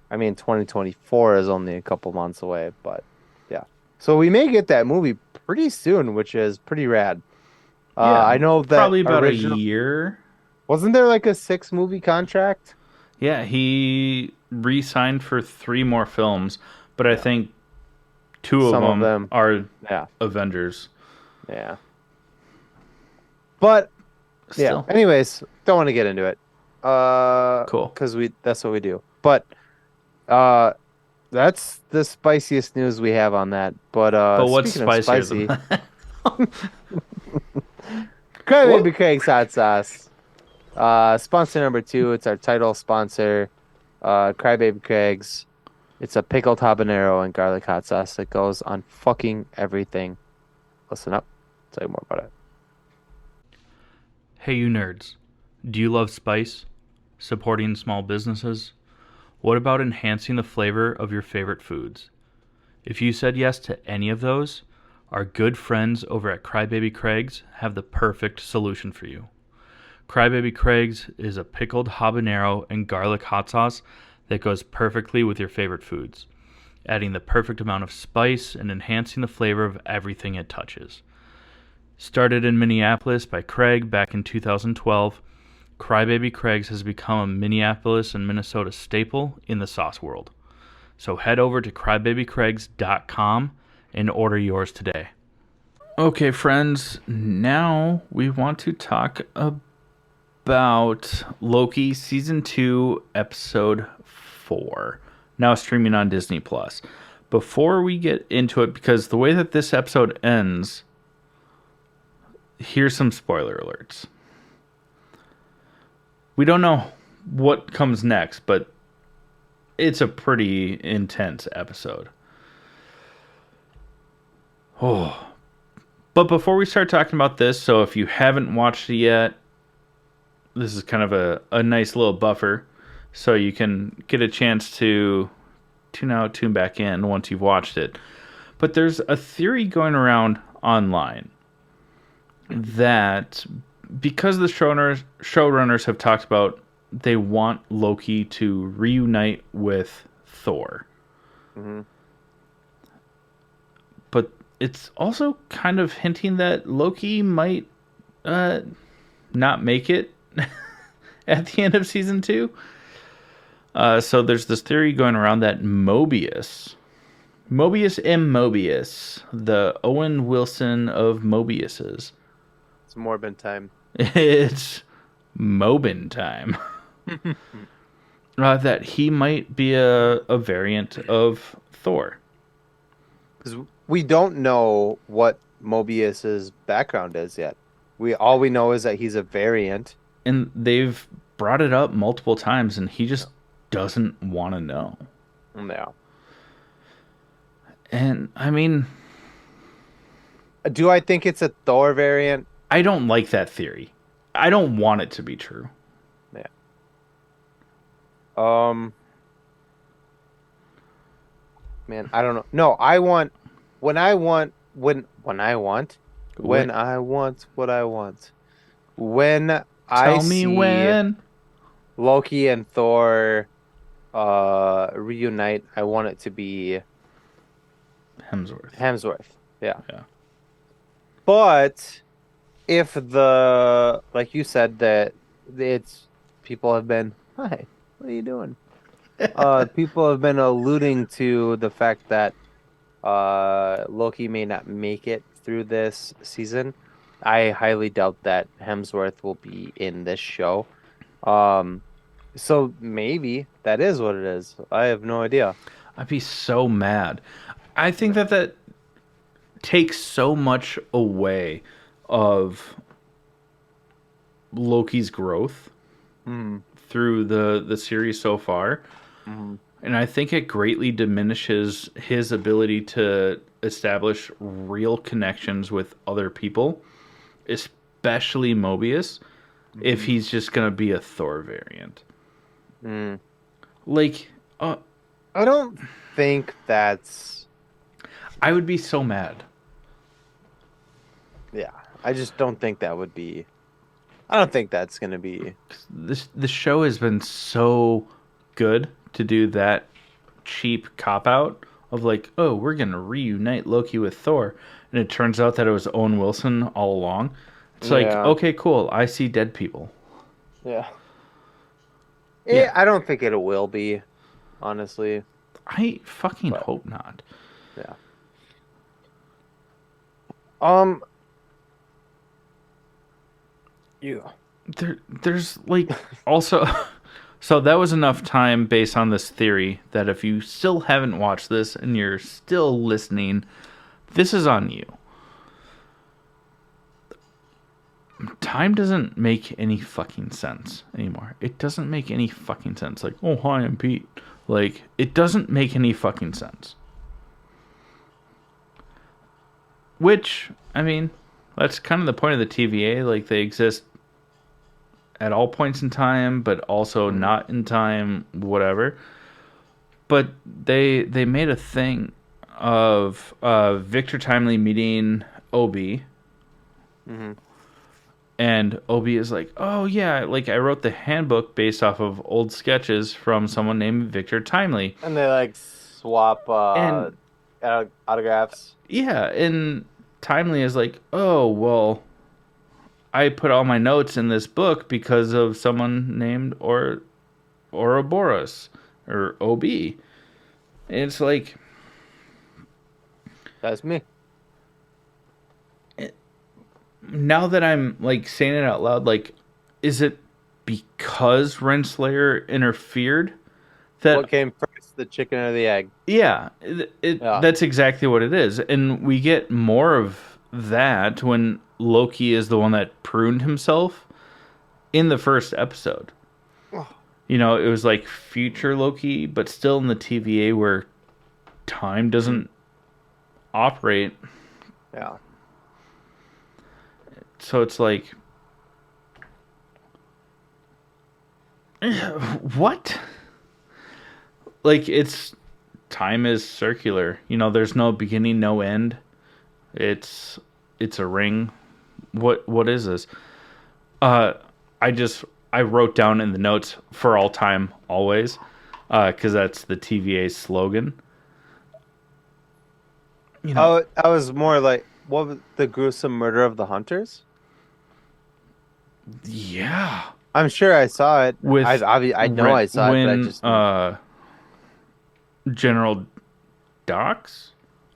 2024 is only a couple months away, but yeah. So we may get that movie pretty soon, which is pretty rad. I know that probably about a year. Wasn't there like a 6-movie contract? Yeah, he re-signed for 3 more films, but I think 2 of them are Avengers. Yeah. But still. Yeah. Anyways, don't want to get into it. Cool. Because that's what we do. But that's the spiciest news we have on that. But what's spicier than that? Crybaby Craig's Hot Sauce. Sponsor number 2. It's our title sponsor. Crybaby Craig's. It's a pickled habanero and garlic hot sauce that goes on fucking everything. Listen up. Tell you more about it. Hey, you nerds. Do you love spice? Supporting small businesses? What about enhancing the flavor of your favorite foods? If you said yes to any of those, our good friends over at Crybaby Craig's have the perfect solution for you. Crybaby Craig's is a pickled habanero and garlic hot sauce that goes perfectly with your favorite foods, adding the perfect amount of spice and enhancing the flavor of everything it touches. Started in Minneapolis by Craig back in 2012, Crybaby Craig's has become a Minneapolis and Minnesota staple in the sauce world. So head over to crybabycraigs.com and order yours today. Okay, friends, now we want to talk about Loki Season 2, Episode 4, now streaming on Disney+. Before we get into it, because the way that this episode ends, here's some spoiler alerts. We don't know what comes next, but it's a pretty intense episode. Oh. But before we start talking about this, so if you haven't watched it yet, this is kind of a nice little buffer, so you can get a chance to tune out, tune back in once you've watched it. But there's a theory going around online that because the showrunners have talked about they want Loki to reunite with Thor. Mm-hmm. But it's also kind of hinting that Loki might not make it at the end of season 2. So there's this theory going around that Mobius M. Mobius, the Owen Wilson of Mobiuses. It's Morbin time. It's Mobin time. That he might be a variant of Thor. Because we don't know what Mobius's background is yet. All we know is that he's a variant. And they've brought it up multiple times, and he just doesn't want to know. No. And, I mean... Do I think it's a Thor variant? I don't like that theory. I don't want it to be true. Yeah. Man, I don't know. No, I want what I want. When I want what I want. When I Tell me see when. Loki and Thor reunite, I want it to be Hemsworth. Yeah. Yeah. But if like you said, that it's people have been, hi, what are you doing? People have been alluding to the fact that Loki may not make it through this season. I highly doubt that Hemsworth will be in this show. So maybe that is what it is. I have no idea. I'd be so mad. I think that takes so much away of Loki's growth through the series so far. And I think it greatly diminishes his ability to establish real connections with other people, especially Mobius, if he's just going to be a Thor variant. Like, I don't think that's... I would be so mad. Yeah, I just don't think that would be... I don't think that's going to be... The show has been so good to do that cheap cop-out of like, oh, we're going to reunite Loki with Thor. And it turns out that it was Owen Wilson all along. It's like, okay, cool. I see dead people. Yeah. Yeah. I don't think it will be, honestly. I fucking hope not. Yeah. Yeah. There's like also so that was enough time based on this theory that if you still haven't watched this and you're still listening, this is on you. I'm time doesn't make any fucking sense anymore. It doesn't make any fucking sense. Like, oh, hi, I'm Pete. Like, it doesn't make any fucking sense. Which, I mean, that's kind of the point of the TVA. Like, they exist at all points in time, but also not in time, whatever. But they made a thing of Victor Timely meeting Obi. Mm-hmm. And Obi is like, oh, yeah, like, I wrote the handbook based off of old sketches from someone named Victor Timely. And they, like, swap And autographs. yeah, and Timely is like, oh, well, I put all my notes in this book because of someone named Ouroboros or OB. And it's like, That's me. now that I'm like saying it out loud, like, is it because Renslayer interfered that What came first, the chicken or the egg? yeah, Yeah. that's exactly what it is. And we get more of that when Loki is the one that pruned himself in the first episode. You know, it was like future Loki, but still in the TVA where time doesn't operate. Yeah. So it's like, what? Like, it's time is circular. You know, there's no beginning, no end. It's a ring. What is this? I wrote down in the notes for all time, always, because that's the TVA's slogan. You know, Oh, I was more like, what was the gruesome murder of the hunters? yeah. I'm sure I saw it. With I know I saw it, but I just General Docs,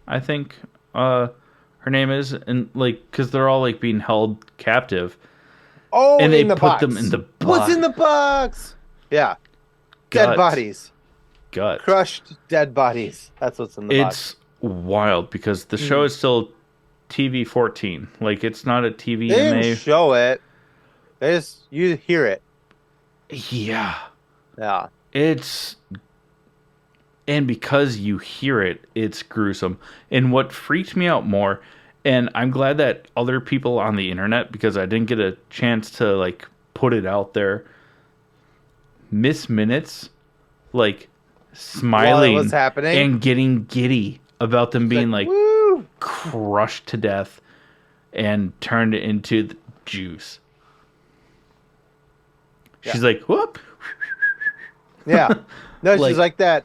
I think her name is, and like because they're all like being held captive. oh, and they in the put box. them in the box. What's in the box? Yeah, dead Guts. bodies, Gut. crushed dead bodies. That's what's in the box. It's wild because the show is still TV 14. Like it's not a They TVMA. didn't show it. They just you hear it. Yeah. Yeah. It's and because you hear it, it's gruesome. And what freaked me out more, and I'm glad that other people on the internet, because I didn't get a chance to like put it out there. Miss Minutes, like smiling While it was happening and getting giddy about them being like woo! crushed to death and turned into the juice. She's like, whoop. Yeah. No, Like- she's like that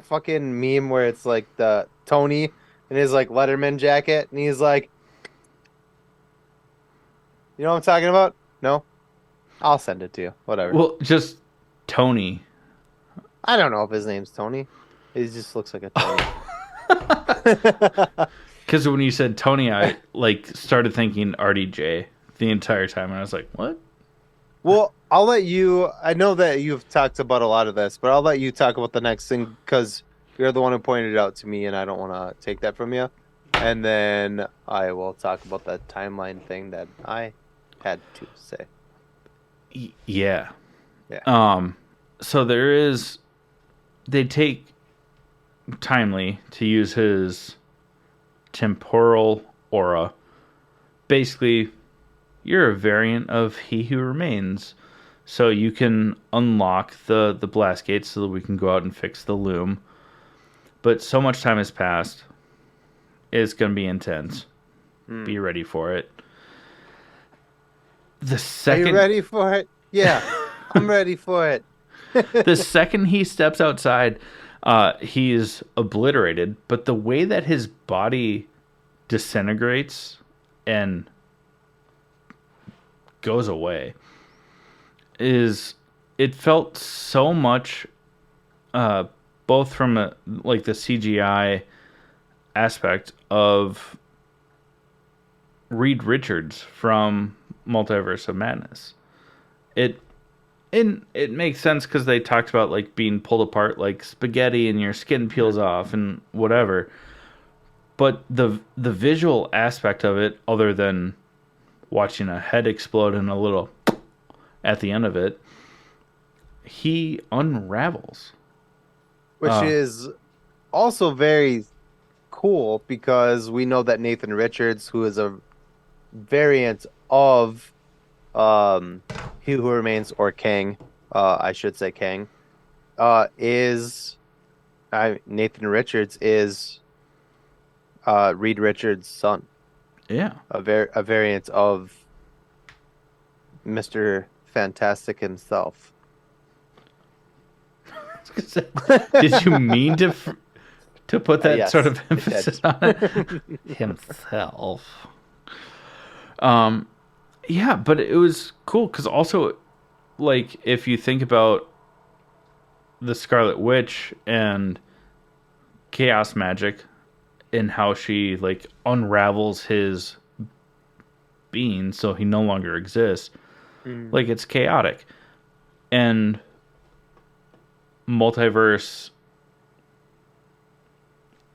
fucking meme where it's like the Tony in his like Letterman jacket and he's like, you know what I'm talking about? No? I'll send it to you. Whatever. Well, just Tony. I don't know if his name's Tony. He just looks like a Tony. Because when you said Tony, I like started thinking RDJ the entire time, and I was like, what? Well, I'll let you. I know that you've talked about a lot of this, but I'll let you talk about the next thing because you're the one who pointed it out to me, and I don't want to take that from you. And then I will talk about that timeline thing that I had to say. Yeah. Yeah. So they take Timely to use his temporal aura. Basically, you're a variant of He Who Remains. So you can unlock the blast gates so that we can go out and fix the loom. But so much time has passed. It's going to be intense. Be ready for it. The second, Are you ready for it? Yeah, I'm ready for it. the second he steps outside, he's obliterated. But the way that his body disintegrates and goes away it felt so much both from like the CGI aspect of Reed Richards from Multiverse of Madness. It makes sense because they talked about like being pulled apart like spaghetti and your skin peels off and whatever. But the visual aspect of it, other than watching a head explode and a little at the end of it, he unravels. which is also very cool because we know that Nathan Richards, who is a variant of He Who Remains or Kang, I should say Kang, is Nathan Richards is Reed Richards' son, Yeah. a variant of Mr. Fantastic himself. Did you mean to put that Yes, sort of I did. emphasis on it? Himself. Yeah, but it was cool because also, like, if you think about the Scarlet Witch and chaos magic and how she like unravels his being so he no longer exists, like it's chaotic and multiverse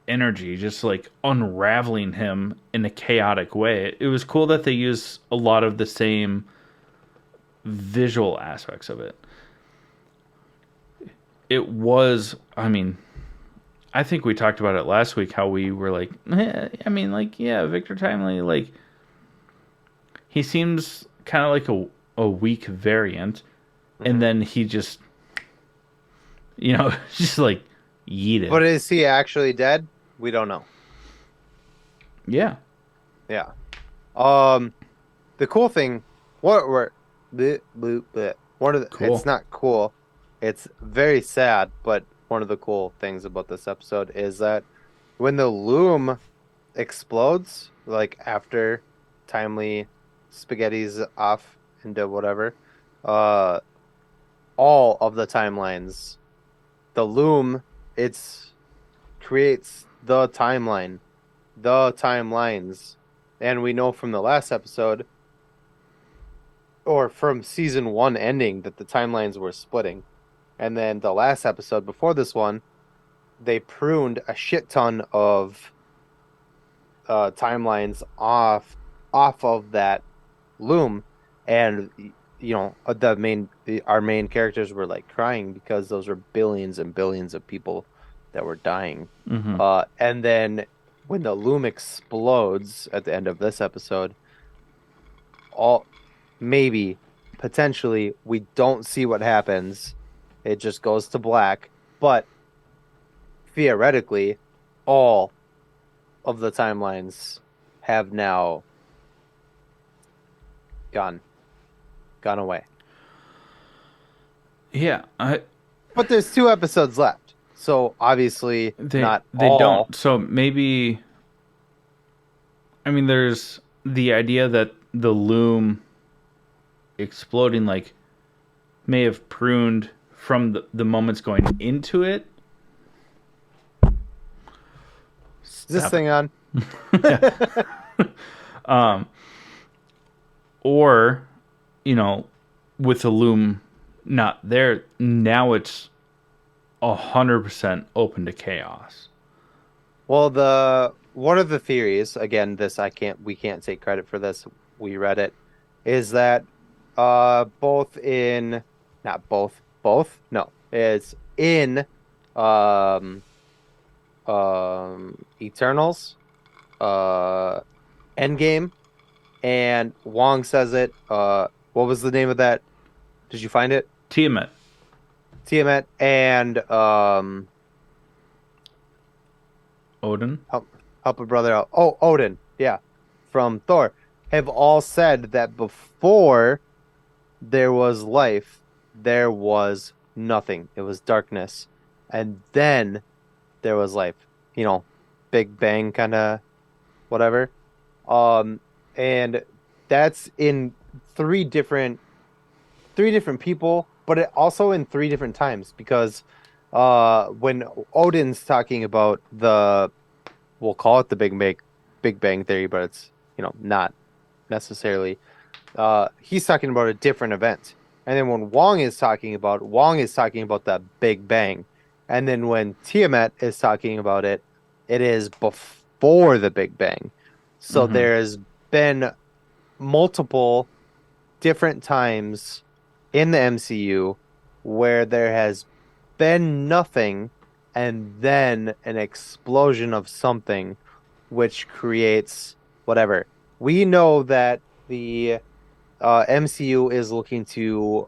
energy just like unraveling him in a chaotic way. It was cool that they used a lot of the same visual aspects of it. It was, I mean, I think we talked about it last week how we were like, I mean, like, yeah, Victor Timely, like, he seems kind of like a weak variant, and then he just, just like yeeted. But is he actually dead? We don't know. Yeah. Yeah. The cool thing, one of the, Cool. it's not cool. It's very sad, but one of the cool things about this episode is that when the loom explodes, like after Timely spaghetti's off into whatever, all of the timelines, the loom, creates the timeline, the timelines. And we know from the last episode, or from season 1 ending, that the timelines were splitting. And then the last episode before this one, they pruned a shit ton of timelines off of that loom, and our main characters were like crying because those were billions and billions of people that were dying. And then when the loom explodes at the end of this episode, potentially we don't see what happens. It just goes to black, but theoretically all of the timelines have now gone away. Yeah, But there's 2 episodes left, so obviously they all. don't. So maybe, I mean, there's the idea that the loom exploding like may have pruned from the moments going into it. Is this thing on? Or, with the loom not there, now it's 100% open to chaos. Well, one of the theories, again, we can't take credit for this. We read it, is that it's in Eternals, Endgame, and Wong says it. What was the name of that? Did you find it? Tiamat. And Odin. help a brother out. Oh, Odin, yeah, from Thor, have all said that before there was life, there was nothing. It was darkness, and then there was life. Big Bang kind of whatever. And that's in three different people, but it also in 3 different times, because when Odin's talking about we'll call it the Big Bang Theory, but it's not necessarily. He's talking about a different event, and then when Wong is talking about the Big Bang, and then when Tiamat is talking about it, it is before the Big Bang. So there's been multiple different times in the MCU where there has been nothing and then an explosion of something which creates whatever. We know that the MCU is looking to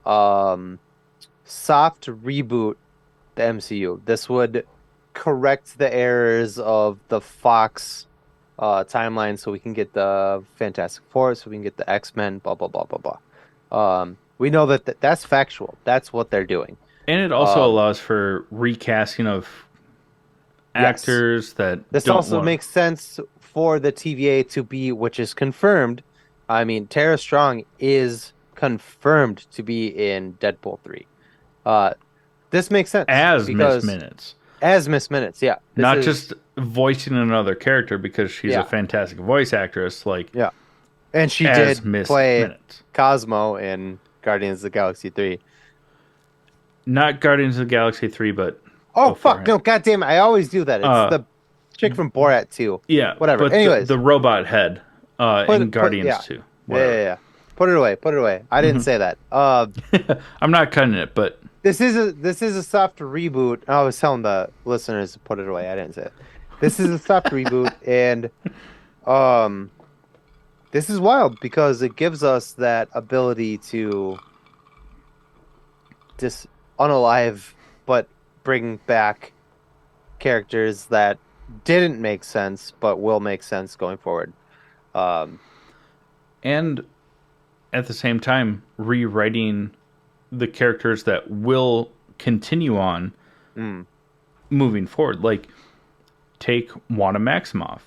um, soft reboot the MCU. This would correct the errors of the Fox timeline so we can get the Fantastic Four, so we can get the X-Men, blah blah blah blah blah. We know that that's factual. That's what they're doing. And it also allows for recasting of Yes. actors that This don't also want. makes sense for the TVA to be, which is confirmed. I mean, Tara Strong is confirmed to be in Deadpool 3. Uh, this makes sense As Miss because Minutes, as Miss Minutes, yeah, this not is just voicing another character because she's a yeah, fantastic voice actress, like yeah, and she as did Miss play Minutes. Cosmo in Guardians of the Galaxy 3. Not Guardians of the Galaxy 3, but Oh fuck, beforehand. no, goddamn it, I always do that. It's Uh, the chick from Borat 2. yeah, Whatever. but the Anyways, robot head in Guardians yeah. 2. Yeah, Whatever. yeah. Put it away. Put it away. I didn't say that. I'm not cutting it, but This is a soft reboot. I was telling the listeners to put it away. I didn't say it. This is a soft reboot, and um, this is wild because it gives us that ability to just unalive, but bring back characters that didn't make sense, but will make sense going forward. Um, and at the same time rewriting the characters that will continue on mm, moving forward. Like take Wanda Maximoff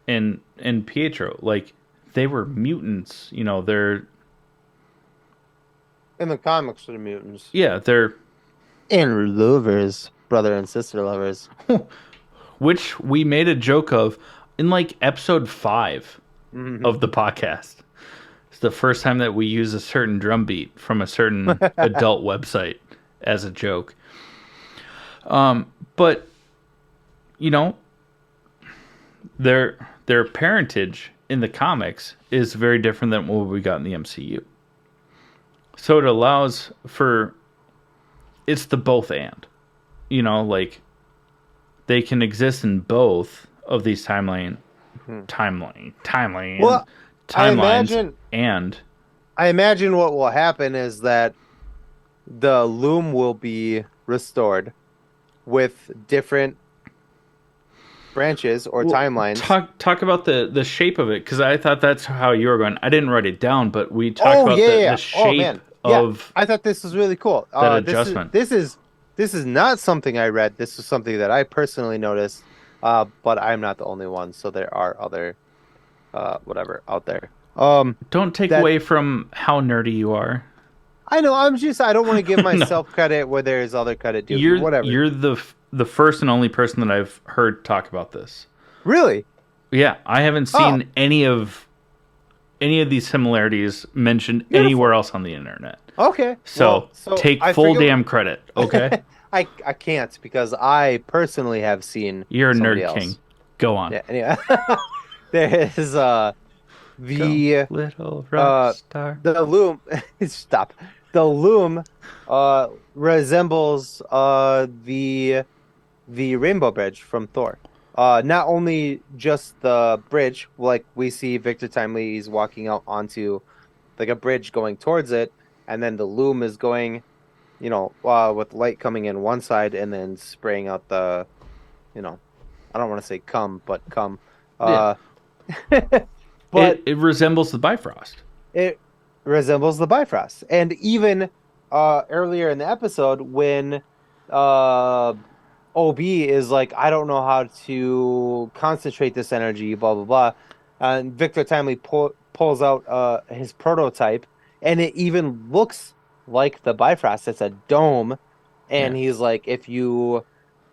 and Pietro. Like they were mutants. You know, they're in the comics, for the mutants they're and lovers, brother and sister lovers. which we made a joke of in like episode 5 Mhm. of the podcast. It's the first time that we use a certain drum beat from a certain adult website as a joke. But you know, their parentage in the comics is very different than what we got in the MCU. So it allows for it's the both and. You know, like they can exist in both of these Hmm. Well, I timelines imagine and I imagine what will happen is that the loom will be restored with different branches or timelines. talk about the shape of it because I thought that's how you were going. I didn't write it down, but we talked Oh about yeah, yeah, the yeah. Oh shape man. Yeah. of I thought this was really cool. that This is adjustment. this is this is not something I read. This is something that I personally noticed. But I'm not the only one, so there are other whatever out there. Don't take That away from how nerdy you are. I know. I don't want to give No, myself credit where there's other credit due. Whatever. you're the first and only person that I've heard talk about this. Really? Yeah, I haven't Oh, seen any of these similarities mentioned beautiful. anywhere else on the internet. Okay. So Well, so take I full forget. damn credit, okay? I can't because I personally have seen You're a somebody nerd king. else. Go on. Yeah. Anyway, there is Go, the little rock uh star. the loom. Stop. The loom resembles the Rainbow Bridge from Thor. Not only just the bridge, like we see Victor Timely, he's walking out onto like a bridge going towards it, and then the loom is going, with light coming in one side and then spraying out you know, I don't want to say come, but come. Yeah. Uh, but It resembles the Bifrost. it resembles the Bifrost. And even earlier in the episode, when OB is like, I don't know how to concentrate this energy, blah, blah, blah. And Victor Timely pulls out his prototype, and it even looks like the Bifrost. It's a dome. And Yeah. he's like, if you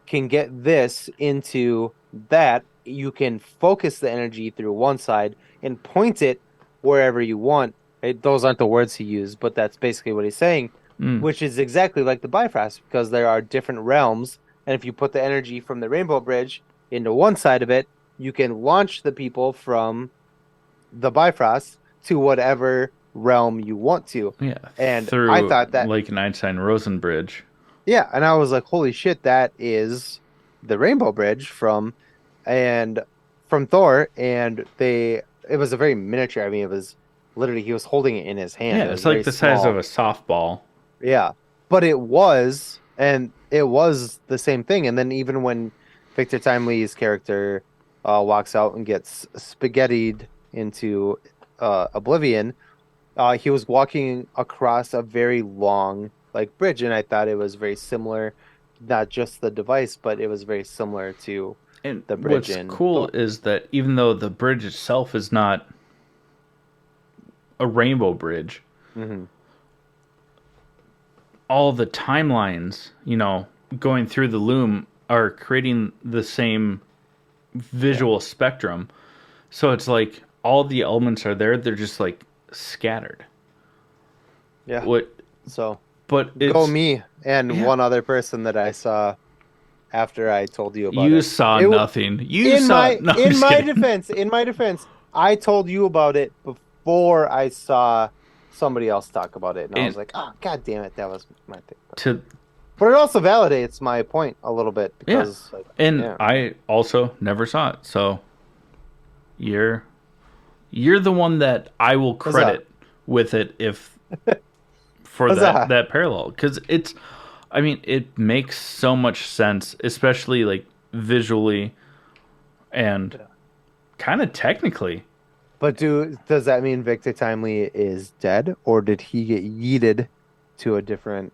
can get this into that, you can focus the energy through one side and point it wherever you want. Those aren't the words he used, but that's basically what he's saying, which is exactly like the Bifrost because there are different realms. And if you put the energy from the Rainbow Bridge into one side of it, you can launch the people from the Bifrost to whatever realm you want to. Yeah, And I through thought that, like an Einstein-Rosen bridge. yeah, and I was like, holy shit, that is the Rainbow Bridge and from Thor, and it was a very miniature. I mean, it was literally he was holding it in his hand. Yeah, It it's was like very the size of small. a softball. Yeah, but it was the same thing. And then even when Victor Timely's character walks out and gets spaghettied into oblivion, he was walking across a very long like bridge, and I thought it was very similar, not just the device, but it was very similar to And the bridge what's in cool Thor. is that even though the bridge itself is not a rainbow bridge, Hmm. all the timelines, going through the loom are creating the same Yeah, visual spectrum. So it's like all the elements are there, they're just like scattered. yeah. What So but go it's me and yeah, one other person that I saw after I told you about you it. saw It nothing. You saw no, I'm just kidding. in my defense, I told you about it before I saw somebody else talk about it, and I And was like, "Oh, god damn it, that was my thing." to But it also validates my point a little bit yeah. because, like, And yeah, I also never saw it. So you're you're the one that I will huzzah, credit with it if for that huzzah. that parallel cuz it's I mean it makes so much sense especially like visually and kind of technically. But does that mean Victor Timely is dead, or did he get yeeted to a different?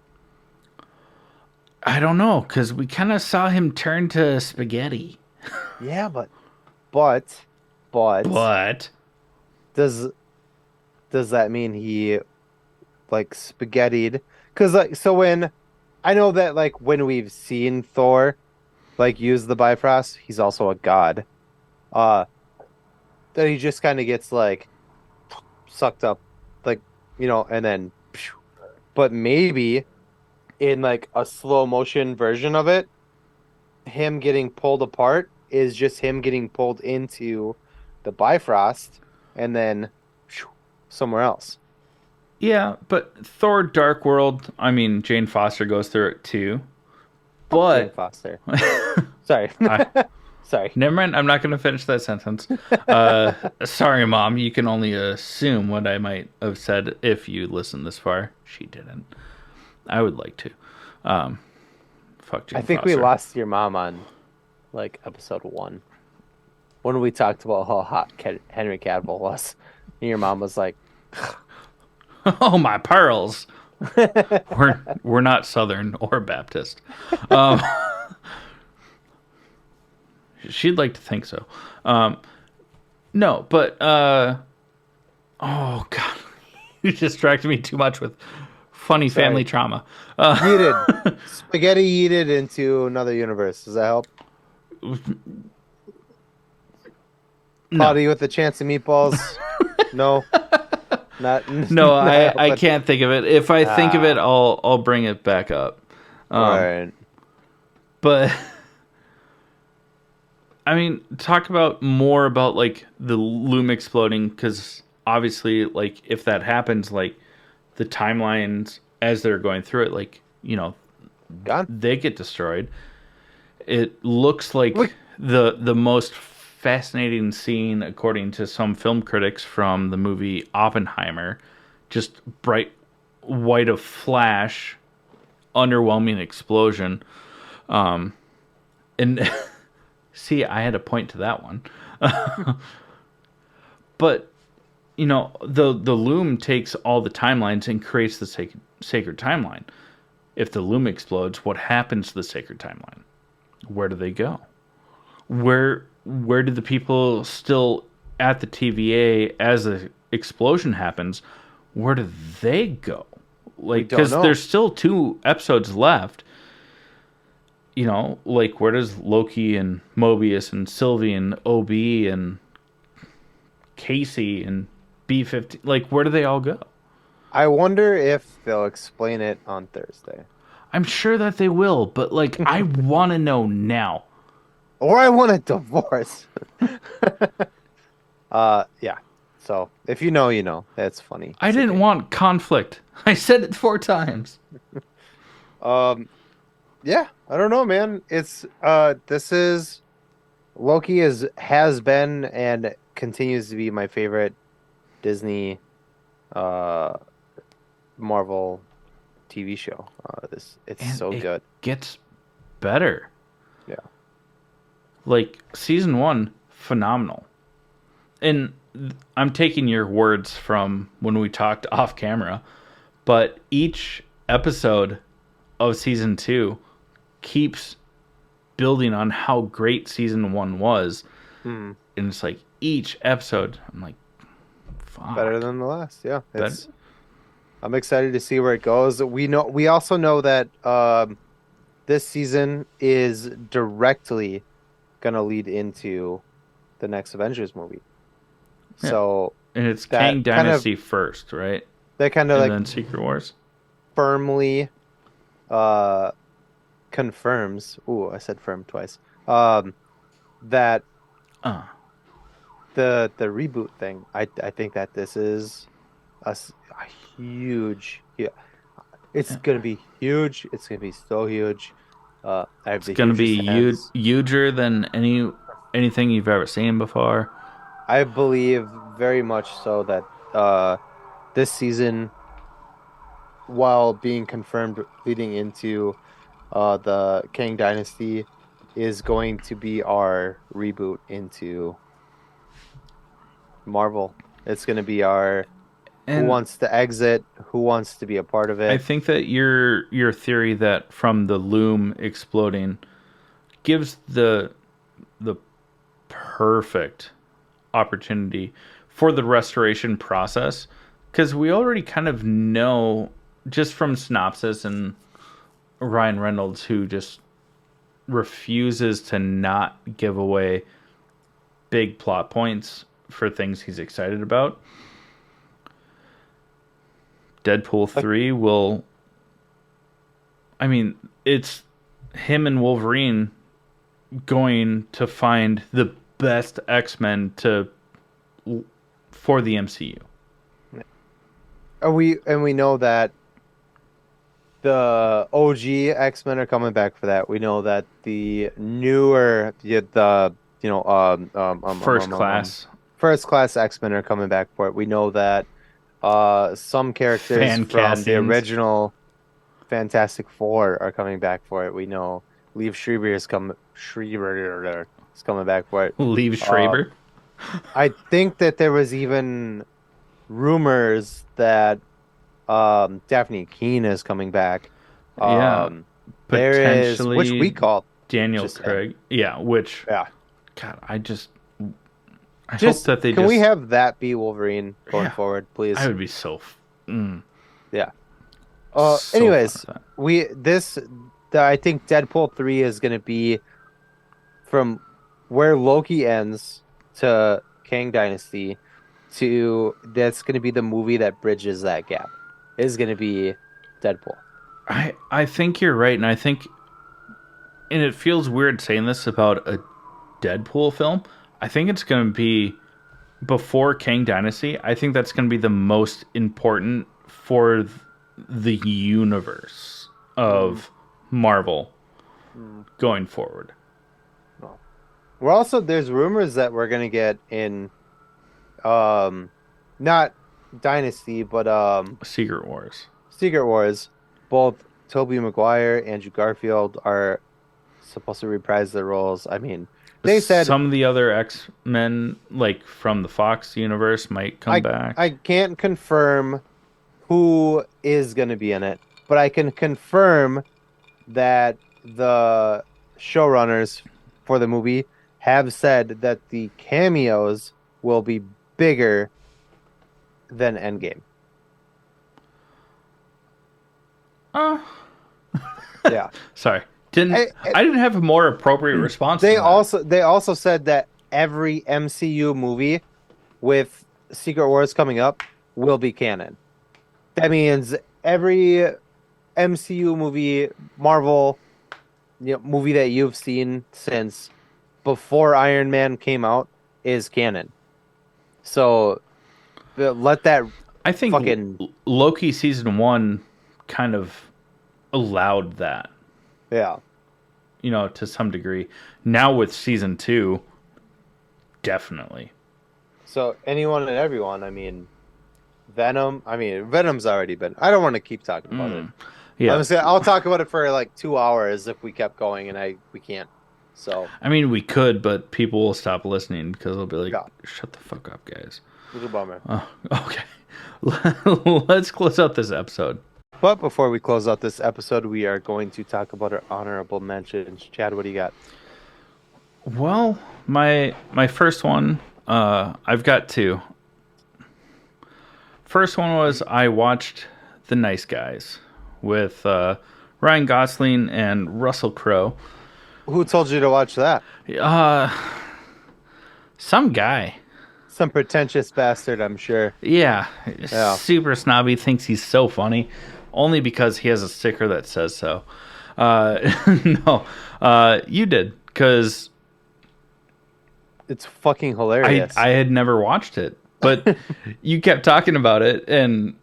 I don't know cuz we kind of saw him turn to spaghetti. Yeah, but but But does does that mean he like spaghettied? Because like so when I know that like when we've seen Thor like use the Bifrost, he's also a god. Uh, that he just kind of gets like sucked up, like and then. Phew. But maybe in like a slow motion version of it, him getting pulled apart is just him getting pulled into the Bifrost and then phew, somewhere else. yeah, but Thor Dark World, I mean Jane Foster goes through it too. Fuck Jane But Foster. Sorry. I Sorry. never mind. I'm not going to finish that sentence. Sorry, Mom. You can only assume what I might have said if you listened this far. She didn't. I would like to. Um, fuck I Jane think we Foster. lost your mom on like episode 1 when we talked about how hot Henry Cavill was. And your mom was like, Oh my pearls. We're not Southern or Baptist. Um, she'd like to think so. No, but oh god, you distracted me too much with funny family sorry, trauma. yeeted. Spaghetti yeeted into another universe. Does that help? No, Cloudy with a chance of meatballs? No, not, no, not I helping. can't think of it. If I think of it, Ah, I'll bring it back up. all Um, right. but I mean, talk about more about like the loom exploding because obviously, like if that happens, like the timelines as they're going through it, like Gone. they get destroyed. It looks like Look, the most fascinating scene, according to some film critics, from the movie Oppenheimer. Just bright white of flash, underwhelming explosion. And see, I had a point to that one. But the loom takes all the timelines and creates the sacred timeline. If the loom explodes, what happens to the sacred timeline? Where do they go? Where do the people still at the TVA as the explosion happens? Where do they go? we Like, don't because know. there's still 2 episodes left. Like where does Loki and Mobius and Sylvie and OB and Casey and B-50, like where do they all go? I wonder if they'll explain it on Thursday. I'm sure that they will, but like I want to know now. Or I want a divorce. Yeah. So if you know, you know. That's funny. I It's didn't okay. want conflict. I said it 4 times. Um, yeah, I don't know, man. It's this is Loki is has been and continues to be my favorite Disney uh Marvel TV show. This it's And so it good. gets better. Yeah. Like season 1, phenomenal. And I'm taking your words from when we talked off camera, but each episode of season 2 keeps building on how great season 1 was. Hmm. And it's like each episode, I'm like, Better fuck. than the last. Yeah. But It's I'm excited to see where it goes. We also know that this season is directly gonna lead into the next Avengers movie. yeah. So And it's that Kang kind of Dynasty first, right? that kind of And like then Secret Wars. firmly uh confirms. Ooh, I said firm twice. Um, that Uh, the reboot thing. I think that this is a huge. Yeah, it's yeah. gonna be huge. It's gonna be so huge. I have It's the gonna be hugest hands. huger than anything you've ever seen before. I believe very much so that this season, while being confirmed leading into the Kang Dynasty, is going to be our reboot into Marvel. It's going to be our who And wants to exit, who wants to be a part of I it. think that your theory that from the loom exploding gives the perfect opportunity for the restoration process because we already kind of know just from synopsis and Ryan Reynolds who just refuses to not give away big plot points for things he's excited about. Deadpool Like, 3 will I mean, it's him and Wolverine going to find the best X-Men to for the MCU. we know that the OG X-Men are coming back for that. We know that the newer the you know First class first class X-Men are coming back for it. We know that some characters fan from the castings. original Fantastic Four are coming back for it. We know Liev Schreiber is coming back for it. Leave Uh, Schreiber. I think that there was even rumors that Daphne Keene is coming back. Yeah, There is which we potentially called Daniel just in. Craig. Yeah, which Yeah. God, I hope Just that they can we just have that be Wolverine going yeah. forward, I please? would be Yeah. so fun with Anyways, that. we this I think Deadpool 3 is gonna be from where Loki ends to Kang Dynasty to that's gonna be the movie that bridges that gap. Is gonna be Deadpool. I think you're right, and I think and it feels weird saying this about a Deadpool film. I think it's going to be before Kang Dynasty. I think that's going to be the most important for the universe Mm, of Marvel mm, going forward. no. We're also there's rumors that we're gonna get in um not Dynasty, but Secret Wars. Secret Wars. Both Tobey Maguire, Andrew Garfield are supposed to reprise their roles. I mean, they said Some of the other X Men, like from the Fox universe, might come I back. I can't confirm who is going to be in it, but I can confirm that the showrunners for the movie have said that the cameos will be bigger than Endgame. Uh, Yeah. sorry, I, I- I didn't have a more appropriate response they than that. also said that every MCU movie with Secret Wars coming up will be canon. That means every MCU movie, Marvel, movie that you've seen since before Iron Man came out is canon. So let that I think fucking Loki season 1 kind of allowed that, yeah. to some degree. Now with season 2, definitely. So anyone and everyone, I mean, Venom. I mean, Venom's already been. I don't want to keep talking about it. I'm Yeah. gonna say I'll talk about it for like 2 hours if we kept going, and we can't. So I mean, we could, but people will stop listening because they'll be like, yeah, shut the fuck up, guys. little bummer. Oh, okay. Let's close out this episode. But before we close out this episode, we are going to talk about our honorable mentions. Chad, what do you got? Well, my first one, I've got two. First one was I watched The Nice Guys with Ryan Gosling and Russell Crowe. Who told you to watch that? Uh, some guy. Some pretentious bastard, I'm sure. Yeah, Yeah. super snobby, thinks he's so funny, only because he has a sticker that says so. No, you did, because It's fucking hilarious. I had never watched it, but you kept talking about it, and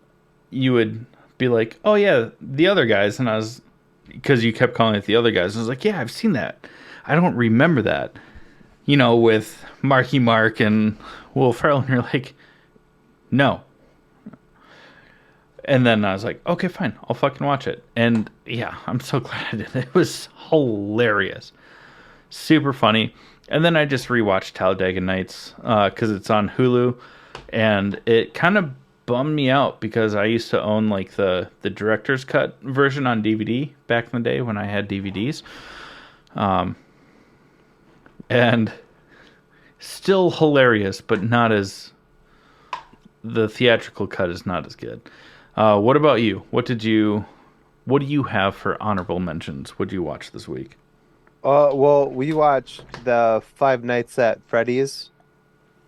you would be like, "Oh yeah, the other guys," and I was, because you kept calling it the other guys. And I was like, "Yeah, I've seen that. I don't remember that." With Marky Mark and Will Ferrell, and you're like, "No." And then I was like, "Okay, fine, I'll fucking watch it." And yeah, I'm so glad I did. It was hilarious, super funny. And then I just rewatched Talladega Nights because it's on Hulu, and it kind of bummed me out because I used to own like the director's cut version on DVD back in the day when I had DVDs, and still hilarious, but not as the theatrical cut is not as good. What about you? What do you have for honorable mentions? What did you watch this week? Well, we watched the Five Nights at Freddy's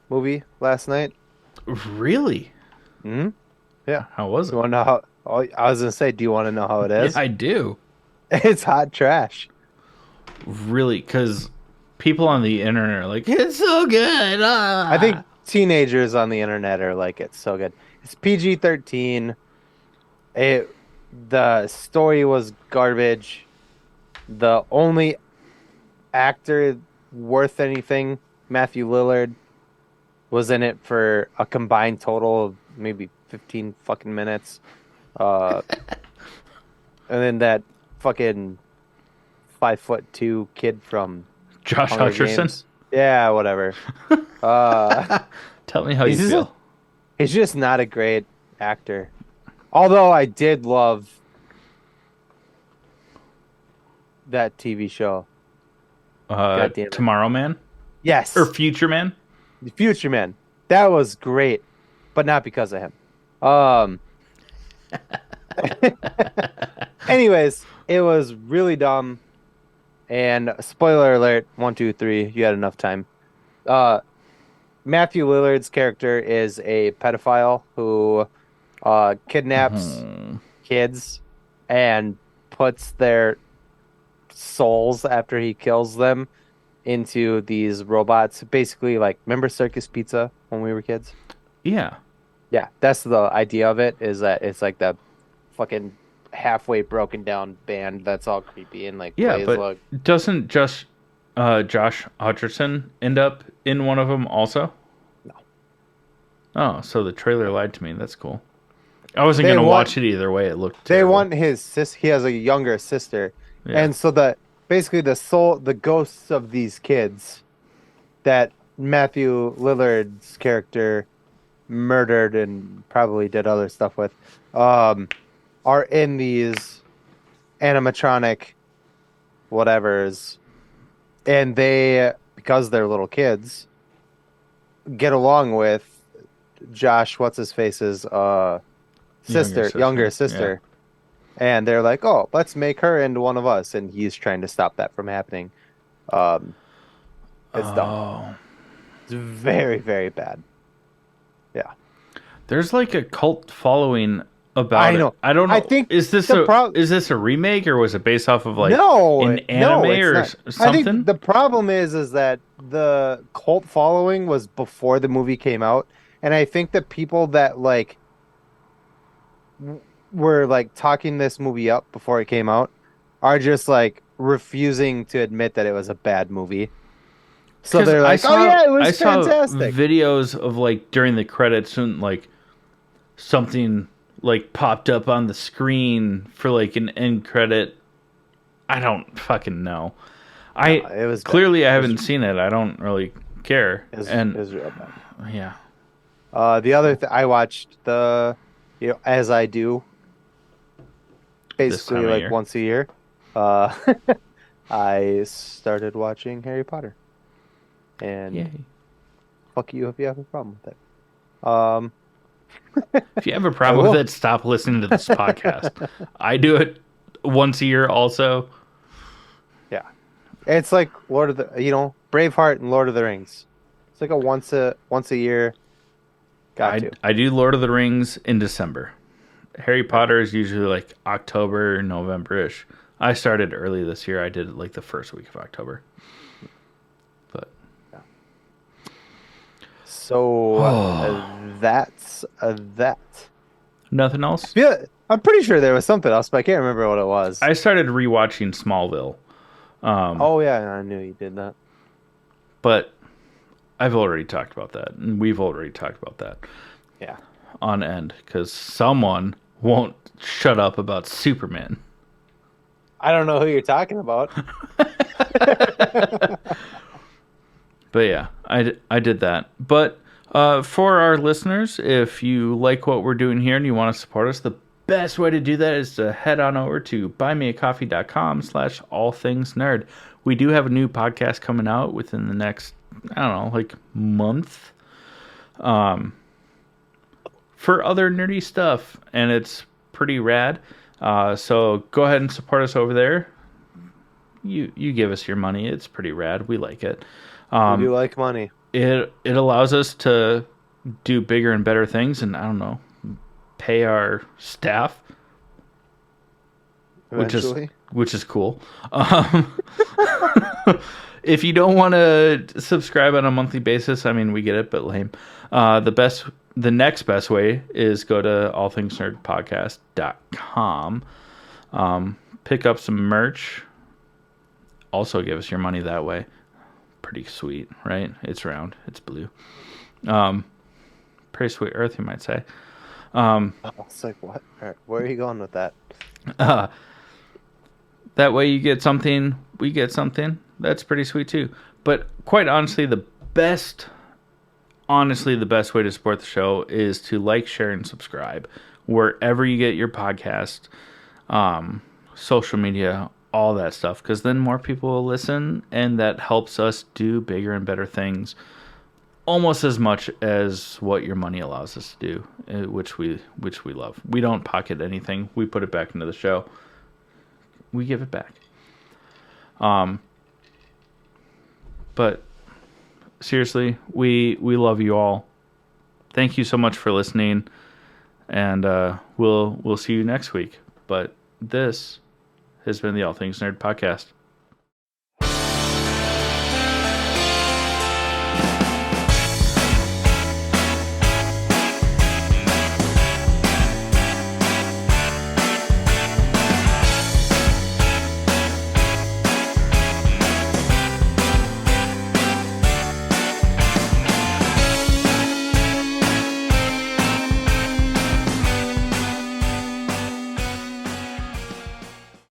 movie last night. Really? Hmm. Yeah. How was You it? want to know how? Oh, I was gonna say, do you want to know how it is? Yeah, I do. It's hot trash. Really, because people on the internet are like, it's so good. I think teenagers on the internet are like, it's so good. It's PG-13. The story was garbage. The only actor worth anything, Matthew Lillard, was in it for a combined total of maybe 15 fucking minutes. And then that fucking 5'2" kid from Josh Hunger Hutcherson. Games. Yeah, whatever. Tell me how you feel. He's just not a great actor. Although I did love that TV show. God damn it. Tomorrow Man Yes. or Future Man. The Future Man. That was great, but not because of him. Um Anyways, it was really dumb. And spoiler alert, 1, 2, 3, you had enough time. Matthew Lillard's character is a pedophile who kidnaps kids and puts their souls after he kills them into these robots. Basically, like, remember Circus Pizza when we were kids? Yeah. Yeah, that's the idea of it, is that it's like the fucking halfway broken down band that's all creepy and like Yeah, plays but like doesn't Josh Hutcherson end up in one of them also? No. Oh, so the trailer lied to me. That's cool. I wasn't They gonna want- watch it either way. It looked they terrible. want his sis. He has a younger sister, Yeah. and so basically the ghosts of these kids that Matthew Lillard's character murdered and probably did other stuff with, are in these animatronic whatevers, and they, because they're little kids, get along with Josh, what's his face's younger sister. And they're like, oh, let's make her into one of us, and he's trying to stop that from happening. It's dumb. Oh. It's very, very bad. Yeah. There's like a cult following about I know. it. I don't know. I think is this is this a remake, or was it based off of like an anime or it's not. something? I think the problem is that the cult following was before the movie came out, And I think that people that like were like talking this movie up before it came out are just like refusing to admit that it was a bad movie. So Because they're like, "Oh yeah, it I was saw fantastic." videos of like during the credits and like something like popped up on the screen for like an end credit. I don't fucking know. No, I it was bad. clearly I haven't seen it. I don't really care. It And was real bad. yeah, The other I watched As I Do, this time basically of like year. once a year. Uh, I started watching Harry Potter, and Yay. fuck you if you have a problem with it. Um, If you have a I problem with will. it, stop listening to this podcast. I do it once a year also. Yeah, it's like Lord of Braveheart and Lord of the Rings. It's like a once a year got to. I do Lord of the Rings in December. Harry Yeah. Potter is usually like October, November-ish. I started early this year. I did it like the first week of October. But Yeah. So that's that. nothing else. Yeah, I'm pretty sure there was something else, but I can't remember what it was. I started rewatching Smallville. Oh yeah, I knew you did that. But I've already talked about that, and we've already talked about that Yeah. on end because someone won't shut up about Superman. I don't know who you're talking about. But yeah, I did that. But for our listeners, if you like what we're doing here and you want to support us, the best way to do that is to head on over to buymeacoffee.com/allthingsnerd. We do have a new podcast coming out within the next, I don't know, like month. For other nerdy stuff, and it's pretty rad. So go ahead and support us over there. You give us your money. It's pretty rad. We like it. We do like money. It allows us to do bigger and better things, and I don't know, pay our staff, Eventually. which is cool. If you don't want to subscribe on a monthly basis, I mean, we get it, but lame. The next best way is go to allthingsnerdpodcast.com. Pick up some merch. Also give us your money that way. Pretty sweet, right? It's round. It's blue. Pretty sweet earth, you might say. It's like what? All right, where are you going with that? That way you get something, we get something. That's pretty sweet too. But quite honestly, the best way to support the show is to like, share, and subscribe wherever you get your podcast, social media, all that stuff. Because then more people will listen, and that helps us do bigger and better things, almost as much as what your money allows us to do, which we love. We don't pocket anything. We put it back into the show. We give it back. But seriously, we love you all. Thank you so much for listening, and we'll see you next week. But this has been the All Things Nerd podcast.